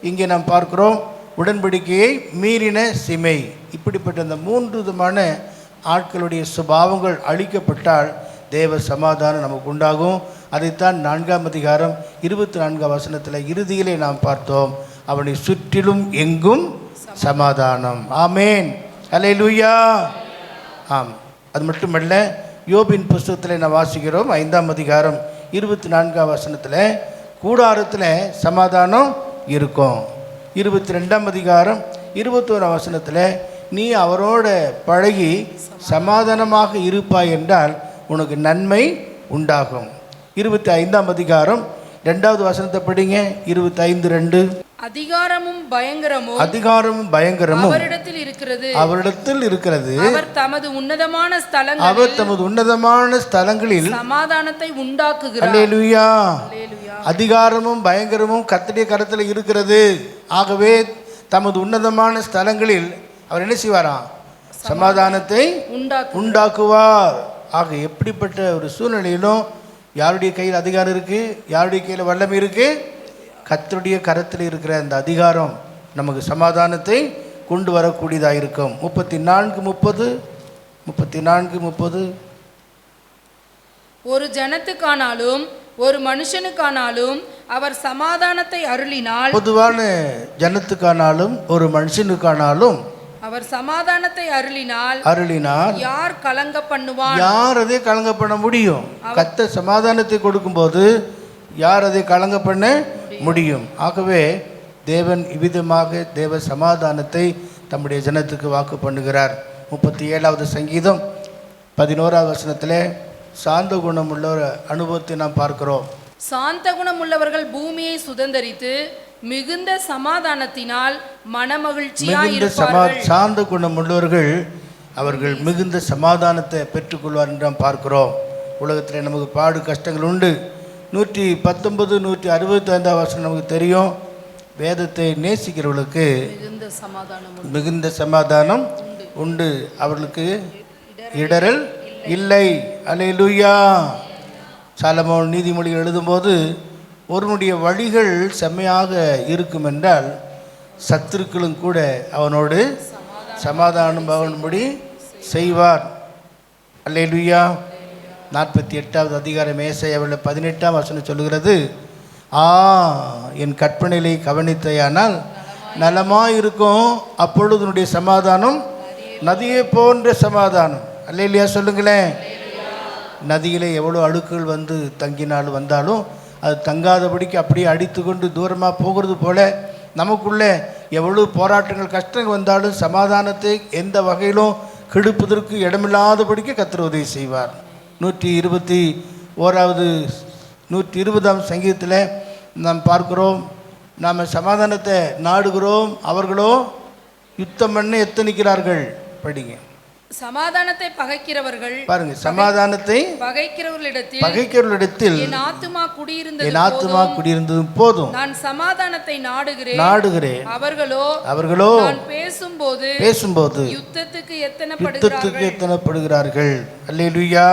இங்கே நாம் பார்க்கிறோம், உடன்படிக்கையை மீறின சீமை. இப்படிப்பட்ட இந்த 3 விதமான ஆட்களுடைய சுபாவங்கள் அழிக்கப்பட்டால் தேவ சமாதானம் நமக்கு உண்டாகும். அதைத்தான் 4ஆம் அதிகாரம் 24ஆம் வசனத்தில் இறுதியிலே நாம் பார்த்தோம். அவனை சுற்றிலும் எங்கும் சமாதானம். ஆமேன், அல்லேலூயா. ஆம், அது மட்டுமல்ல, யோபின் புஸ்தகத்தில் நான் வாசிக்கிறோம் 5ஆம் அதிகாரம் 24ஆம் வசனத்தில் கூடாரத்தில் சமாதானம் இருக்கும். 22ஆம் அதிகாரம் 21ஆம் வசனத்தில் நீ அவரோட பழகி சமாதானமாக இருப்பாய் என்றால் உனக்கு நன்மை உண்டாகும். 25ஆம் அதிகாரம் 2வது வசனத்தை படிங்க. 25:2. அதிகாரமும் பயங்கரமும் அவரிடத்தில் இருக்கிறது. அவர் தமது உன்னதமான ஸ்தலங்களில் சமாதானத்தை உண்டாக்குகிறார். அல்லேலூயா. அதிகாரமும் பயங்கரமும் கர்த்தருடைய கரத்தில் இருக்கிறது. ஆகவே தமது உன்னதமான ஸ்தலங்களில் அவர் என்ன செய்வாராம்? சமாதானத்தை உண்டாக்குவார். ஆக எப்படிப்பட்ட ஒரு சூழ்நிலையிலும் யாருடைய கையில் அதிகாரம் இருக்குது, யாருடைய கையில் வல்லமை இருக்குது? கர்த்தருடைய கரத்தில் இருக்கிற அந்த அதிகாரம் நமக்கு சமாதானத்தை கொண்டு வரக்கூடியதாக இருக்கும். 34:30. ஒரு ஜனத்துக்கானாலும் ஒரு மனுஷனுக்கானாலும் அவர் சமாதானத்தை அருளினால், பொதுவான ஜனத்துக்கானாலும் ஒரு மனுஷனுக்கானாலும் அவர் சமாதானத்தை அருளினால் யார் கலங்க பண்ணுவார்? யார் அதை கலங்க பண்ண முடியும்? கர்த்தர் சமாதானத்தை கொடுக்கும்போது யார் அதை கலங்க பண்ண முடியும்? ஆகவே தேவன் இவ்விதமாக தேவ சமாதானத்தை தம்முடைய ஜனத்துக்கு வாக்கு பண்ணுகிறார். 37வது சங்கீதம் 11வது வசனத்திலே சாந்த குணம் உள்ள ஒரு அனுபவத்தை நாம் பார்க்கிறோம். சாந்த குணம் உள்ளவர்கள் பூமியை சுதந்தரித்து மிகுந்த சமாதானத்தினால் மனமகிழ்ச்சியாய் இருப்பார்கள். சாந்த குணம் உள்ளவர்கள் அவர்கள் மிகுந்த சமாதானத்தை பெற்றுக்கொள்வார் என்று நாம் பார்க்கிறோம். உலகத்தில் நமக்கு பாடு கஷ்டங்கள் உண்டு. 119 165 வசனம் நமக்கு தெரியும். வேதத்தை நேசிக்கிறவர்களுக்கு மிகுந்த சமாதானம் உண்டு, அவர்களுக்கு இடரல் இல்லை. அல்லேலூயா. சாலமோன் நீதிமொழிகள் எழுதும்போது ஒருவனுடைய வழிகள் செம்மையாக இருக்கும் என்றால் சத்துருக்களும் கூட அவனோடு சமாதானம் பகனும்படி செய்வார். அல்லேலூயா. 48வது அதிகாரம் ஏசாயாவில் 18ஆம் வசனம் சொல்லுகிறது, என் கற்பனைகளை கவனித்தையானால் நலமாயிருக்கும், அப்பொழுது உன்னுடைய சமாதானம் நதியை போன்ற சமாதானம். அல்லேலூயா சொல்லுங்களேன். நதியில் எவ்வளோ அழுக்குகள் வந்து தங்கினாலும் வந்தாலும் அது தங்காதபடிக்கு அப்படியே அடித்து கொண்டு தூரமாக போகிறது போல நமக்குள்ளே எவ்வளோ போராட்டங்கள் கஷ்டங்கள் வந்தாலும் சமாதானத்தை எந்த வகையிலும் கெடுப்பதற்கு இடமில்லாதபடிக்கு கர்த்தர் உதவி செய்வார். 120ஆம் சங்கீதத்தில் நாம் பார்க்கிறோம், நாம் சமாதானத்தை நாடுகிறோம், அவர்களோ யுத்தம் பண்ண எத்தனிக்கிறார்கள். படிங்க. சமாதானத்தை பகைக்கிறவர்கள் பாருங்க, சமாதானத்தை பகைக்கிறவர்களிடத்தில் என் ஆத்துமா குடியிருந்தது போதும், நான் சமாதானத்தை நாடுகிறேன். அவர்களோ நான் பேசும்போது யுத்தத்துக்கு எத்தனைப்படுகிறார்கள். அல்லேலூயா.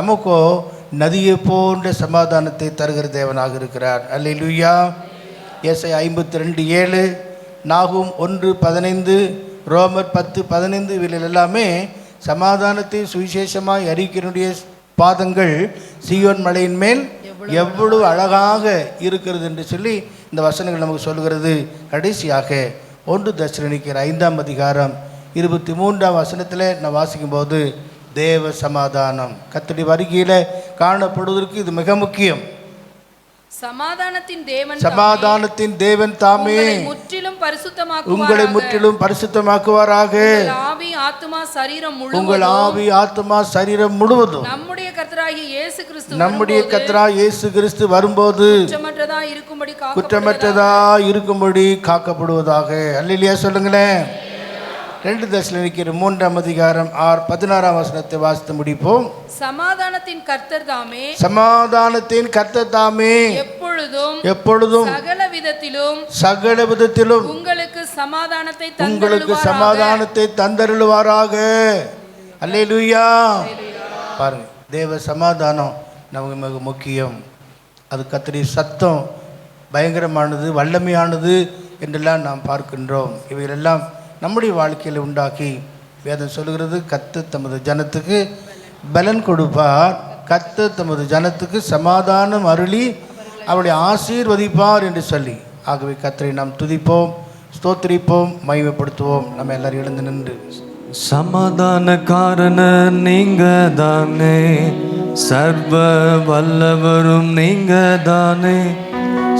நமக்கோ நதியை போன்ற சமாதானத்தை தருகிற தேவனாக இருக்கிறார். அல்லேலூயா. ஏசாயா 52:7, நாகூம் 1:15, ரோமர் 10:15 இவைகள் எல்லாமே சமாதானத்தை சுவிசேஷமாய் அறிக்கையினுடைய பாதங்கள் சீயோன் மலையின் மேல் எவ்வளவு அழகாக இருக்கிறது என்று சொல்லி இந்த வசனங்கள் நமக்கு சொல்கிறது. கடைசியாக 1 தெசலோனிக்கேயர் 5ஆம் அதிகாரம் 23ஆம் வசனத்தில் நான் வாசிக்கும்போது தேவ சமாதானம் கர்த்தருடைய வருகையில் காணப்படுவதற்கு இது மிக முக்கியம். சமாதானத்தின் தேவன் தாமே உங்களை முற்றிலும் பரிசுத்தமாக்குவாராக. உங்கள் ஆவி ஆத்துமா சரீரம் முழுவதும் நம்முடைய கர்த்தராகிய இயேசு கிறிஸ்து வரும்போது குற்றமற்றதா இருக்கும்படி காக்கப்படுவதாக. அல்லேலூயா சொல்லுங்களேன். 2 தெசலோனிக்கேயர் 3ஆம் அதிகாரம் 16ஆம் வசனத்தை வாசித்து முடிப்போம். சமாதானத்தின் கர்த்தர் தாமே எப்பொழுதும் சகல விதத்திலும் உங்களுக்கு சமாதானத்தை தந்தருளுவாராக. அல்லேலூயா. பாருங்க, தேவ சமாதானம் நமக்கு மிக முக்கியம். அது கர்த்தருடைய சத்தம் பயங்கரமானது, வல்லமையானது என்றெல்லாம் நாம் பார்க்கின்றோம். இவைகளெல்லாம் நம்முடைய வாழ்க்கையில் உண்டாக்கி வேதம் சொல்லுகிறது, கர்த்தர் தமது ஜனத்துக்கு பலன் கொடுப்பார், கர்த்தர் தமது ஜனத்துக்கு சமாதானம் அருளி அவளை ஆசீர்வதிப்பார் என்று சொல்லி. ஆகவே கர்த்தரை நாம் துதிப்போம், ஸ்தோத்திரிப்போம், மகிமைப்படுத்துவோம். நம்ம எல்லாரும் எழுந்து நின்று சமாதானக்காரன் நீங்க தானே, சர்வ வல்லவரும் நீங்க தானே,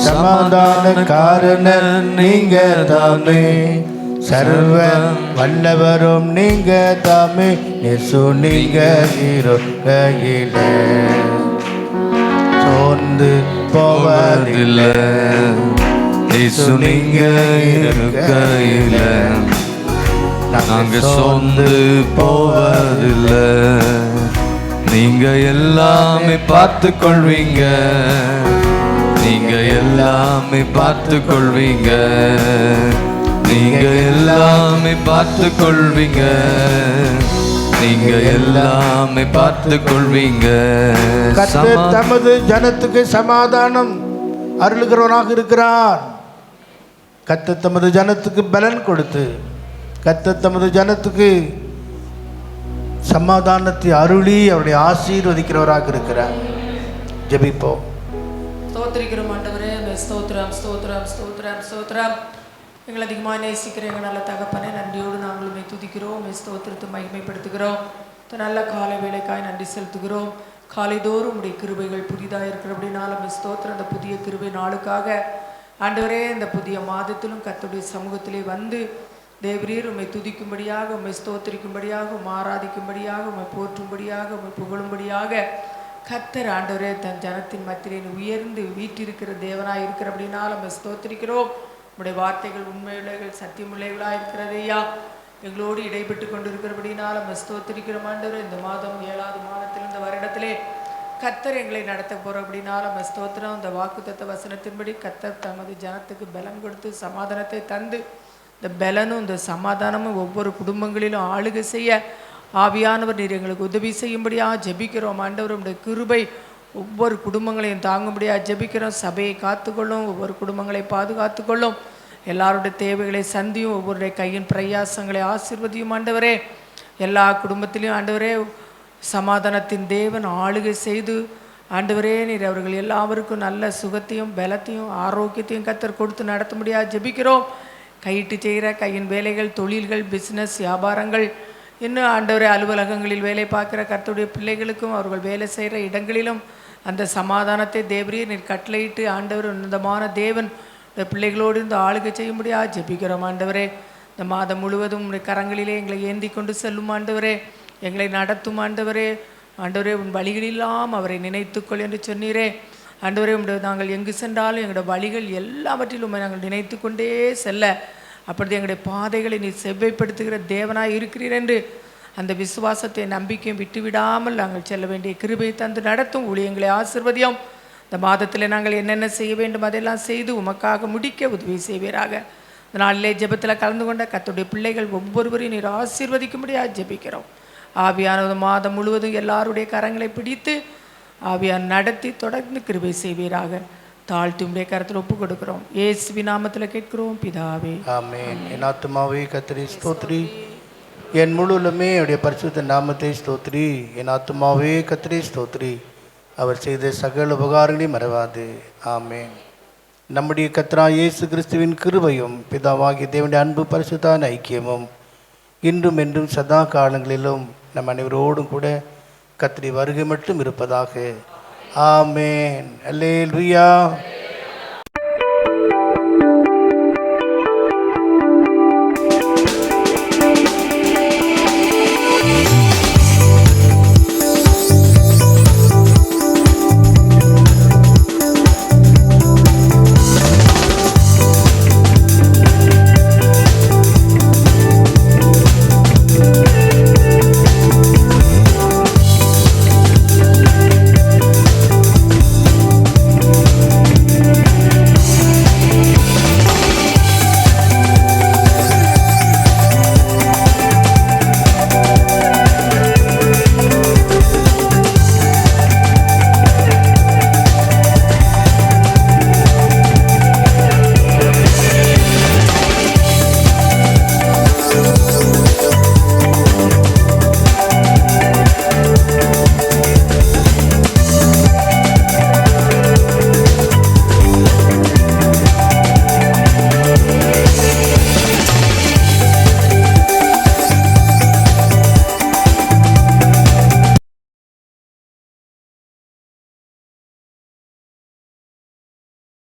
சமாதானக்காரன் நீங்க தானே, சர்வ வல்லவரும் நீங்க தாமே, இயேசு நீங்க இருக்கையில சோர்ந்து போவதில்லை, இயேசு நீங்க இருக்கையில நாங்க சோர்ந்து போவதில்லை. நீங்க எல்லாமே பார்த்து கொள்வீங்க, நீங்க எல்லாமே பார்த்து கொள்வீங்க, நீங்க எல்லாமே பார்த்து கொள்வீங்க, நீங்க எல்லாமே பார்த்து கொள்வீங்க. கர்த்தர் தமது ஜனத்துக்கு சமாதானம் அருளுகிறவனாக இருக்கிறார். கர்த்தர் தமது ஜனத்துக்கு பலன் கொடுத்து கர்த்தர் தமது ஜனத்துக்கு சமாதானத்தை அருளி அவருடைய ஆசீர்வதிக்கிறவராக இருக்கிறார். ஜெபிப்போம். ஸ்தோத்திரிக்கிறோம் ஆண்டவரே, ஸ்தோத்திரம் ஸ்தோத்திரம் ஸ்தோத்திரம் ஸ்தோத்திரம். எங்களை அதிகமாக நேசிக்கிற எங்கள் நல்ல தகப்பனே, நன்றியோடு நாங்களுமே துதிக்கிறோம், ஸ்தோத்திரத்தை மகிமைப்படுத்துகிறோம். நல்ல காலை வேலைக்காய் நன்றி செலுத்துகிறோம். காலைதோறும் உடைய கிருபைகள் புதிதாக இருக்கிறபடினாலும் ஸ்தோத்திரம். அந்த புதிய கிருபை நாளுக்காக ஆண்டவரே, இந்த புதிய மாதத்திலும் கர்த்தருடைய சமூகத்திலே வந்து தேவரீர் உம்மை துதிக்கும்படியாக, உம்மை ஸ்தோத்திரிக்கும்படியாக, உம்மை ஆராதிக்கும்படியாக, உம்மை போற்றும்படியாக, உம்மை புகழும்படியாக கர்த்தர் ஆண்டவரே தன் ஜனத்தின் மத்தியிலே உயர்ந்து வீற்றிருக்கிற தேவனாய் இருக்கிறபடினால் உம்மை ஸ்தோத்திரிக்கிறோம். உம்முடைய வார்த்தைகள் உண்மையுள்ளவைகள், சத்தியமுள்ளவைகளாக இருக்கிறது ஐயா. எங்களோடு இடைப்பட்டு கொண்டிருக்கிறபடினால் உம்மை ஸ்தோத்திரிக்கிறோம் ஆண்டவரே. இந்த மாதம் 7வது மாதத்தில் இந்த வருடத்திலே கர்த்தர் எங்களை நடத்த போகிறபடினால் உம்மை ஸ்தோத்திரம். இந்த வாக்குத்தத்த வசனத்தின்படி கர்த்தர் தமது ஜனத்துக்கு பலன் கொடுத்து சமாதானத்தை தந்து, இந்த பலனும் இந்த சமாதானமும் ஒவ்வொரு குடும்பங்களிலும் ஆளுகை செய்ய ஆவியானவர் நீர் எங்களுக்கு உதவி செய்யும்படியாக ஜெபிக்கிறோம் ஆண்டவர். உம்முடைய கிருபை ஒவ்வொரு குடும்பங்களையும் தாங்கும்படியாக ஜெபிக்கிறோம். சபையை காத்துக்கொள்ளும், ஒவ்வொரு குடும்பங்களை பாதுகாத்துக்கொள்ளும், எல்லாருடைய தேவைகளை சந்தியும், ஒவ்வொருடைய கையின் பிரயாசங்களை ஆசீர்வதியும் ஆண்டவரே. எல்லா குடும்பத்திலையும் ஆண்டவரே சமாதானத்தின் தேவன் ஆளுகை செய்து ஆண்டவரே நீர் அவர்கள் எல்லாருக்கும் நல்ல சுகத்தையும் பலத்தையும் ஆரோக்கியத்தையும் கர்த்தர் கொடுத்து நடத்த முடியாது ஜெபிக்கிறோம். கையிட்டு செய்கிற கையின் வேலைகள், தொழில்கள், பிஸ்னஸ், வியாபாரங்கள், இன்னும் ஆண்டவரே அலுவலகங்களில் வேலை பார்க்குற கர்த்தருடைய பிள்ளைகளுக்கும் அவர்கள் வேலை செய்கிற இடங்களிலும் அந்த சமாதானத்தை தேவரீர் நீர் கட்டளையிட்டு ஆண்டவர் உன்னதமான தேவன் இந்த பிள்ளைகளோடு இந்த ஆளுகை செய்ய முடியாது ஜெபிக்கிறோம் ஆண்டவரே. இந்த மாதம் முழுவதும் உடைய கரங்களிலே எங்களை ஏந்தி கொண்டு செல்லும் ஆண்டவரே, எங்களை நடத்தும் ஆண்டவரே. ஆண்டவரே உன் வழிகளெல்லாம் அவரை நினைத்துக்கொள் என்று சொன்னீரே ஆண்டவரே. நாங்கள் எங்கு சென்றாலும் எங்களுடைய வழிகள் எல்லாவற்றிலும் நாங்கள் நினைத்து கொண்டே செல்ல, அப்படி எங்களுடைய பாதைகளை நீ செவ்வைப்படுத்துகிற தேவனாய் இருக்கிறீர் என்று அந்த விசுவாசத்தை நம்பிக்கையும் விட்டுவிடாமல் நாங்கள் செல்ல வேண்டிய கிருபை தந்து நடத்தும். ஊழியங்களை ஆசீர்வதியும். இந்த மாதத்தில் நாங்கள் என்னென்ன செய்ய வேண்டும் அதெல்லாம் செய்து உமக்காக முடிக்க உதவி செய்வீராக. இந்த நாளிலே ஜெபத்தில் கலந்து கொண்ட கர்த்தருடைய பிள்ளைகள் ஒவ்வொருவரையும் நீர் ஆசீர்வதிக்கும்படியாக ஜெபிக்கிறோம். ஆவியானது மாதம் முழுவதும் எல்லாருடைய கரங்களை பிடித்து ஆவியான் நடத்தி தொடர்ந்து கிருபை செய்வீராக. தாழ்த்தி உம்முடைய கரத்தில் ஒப்பு கொடுக்கிறோம். இயேசுவின் நாமத்தில் கேட்கிறோம் பிதாவே, ஆமென். என் ஆத்துமாவே கர்த்தரை ஸ்தோத்திரி, என் முழுவலுமே அவருடைய பரிசுத்த நாமத்தை ஸ்தோத்திரி. என் ஆத்துமாவே கர்த்தரை ஸ்தோத்திரி, அவர் செய்த சகல உபகாரங்களையும் மறவாது. ஆமென். நம்முடைய கர்த்தராகிய இயேசு கிறிஸ்துவின் கிருபையும் பிதாவாகிய தேவனுடைய அன்பு பரிசுத்தான ஐக்கியமும் இன்றும் என்றும் சதா காலங்களிலும் நம் அனைவரோடும் கூட கர்த்தருடைய வருகை மட்டும் இருப்பதாக. ஆமென். அல்லேலூயா.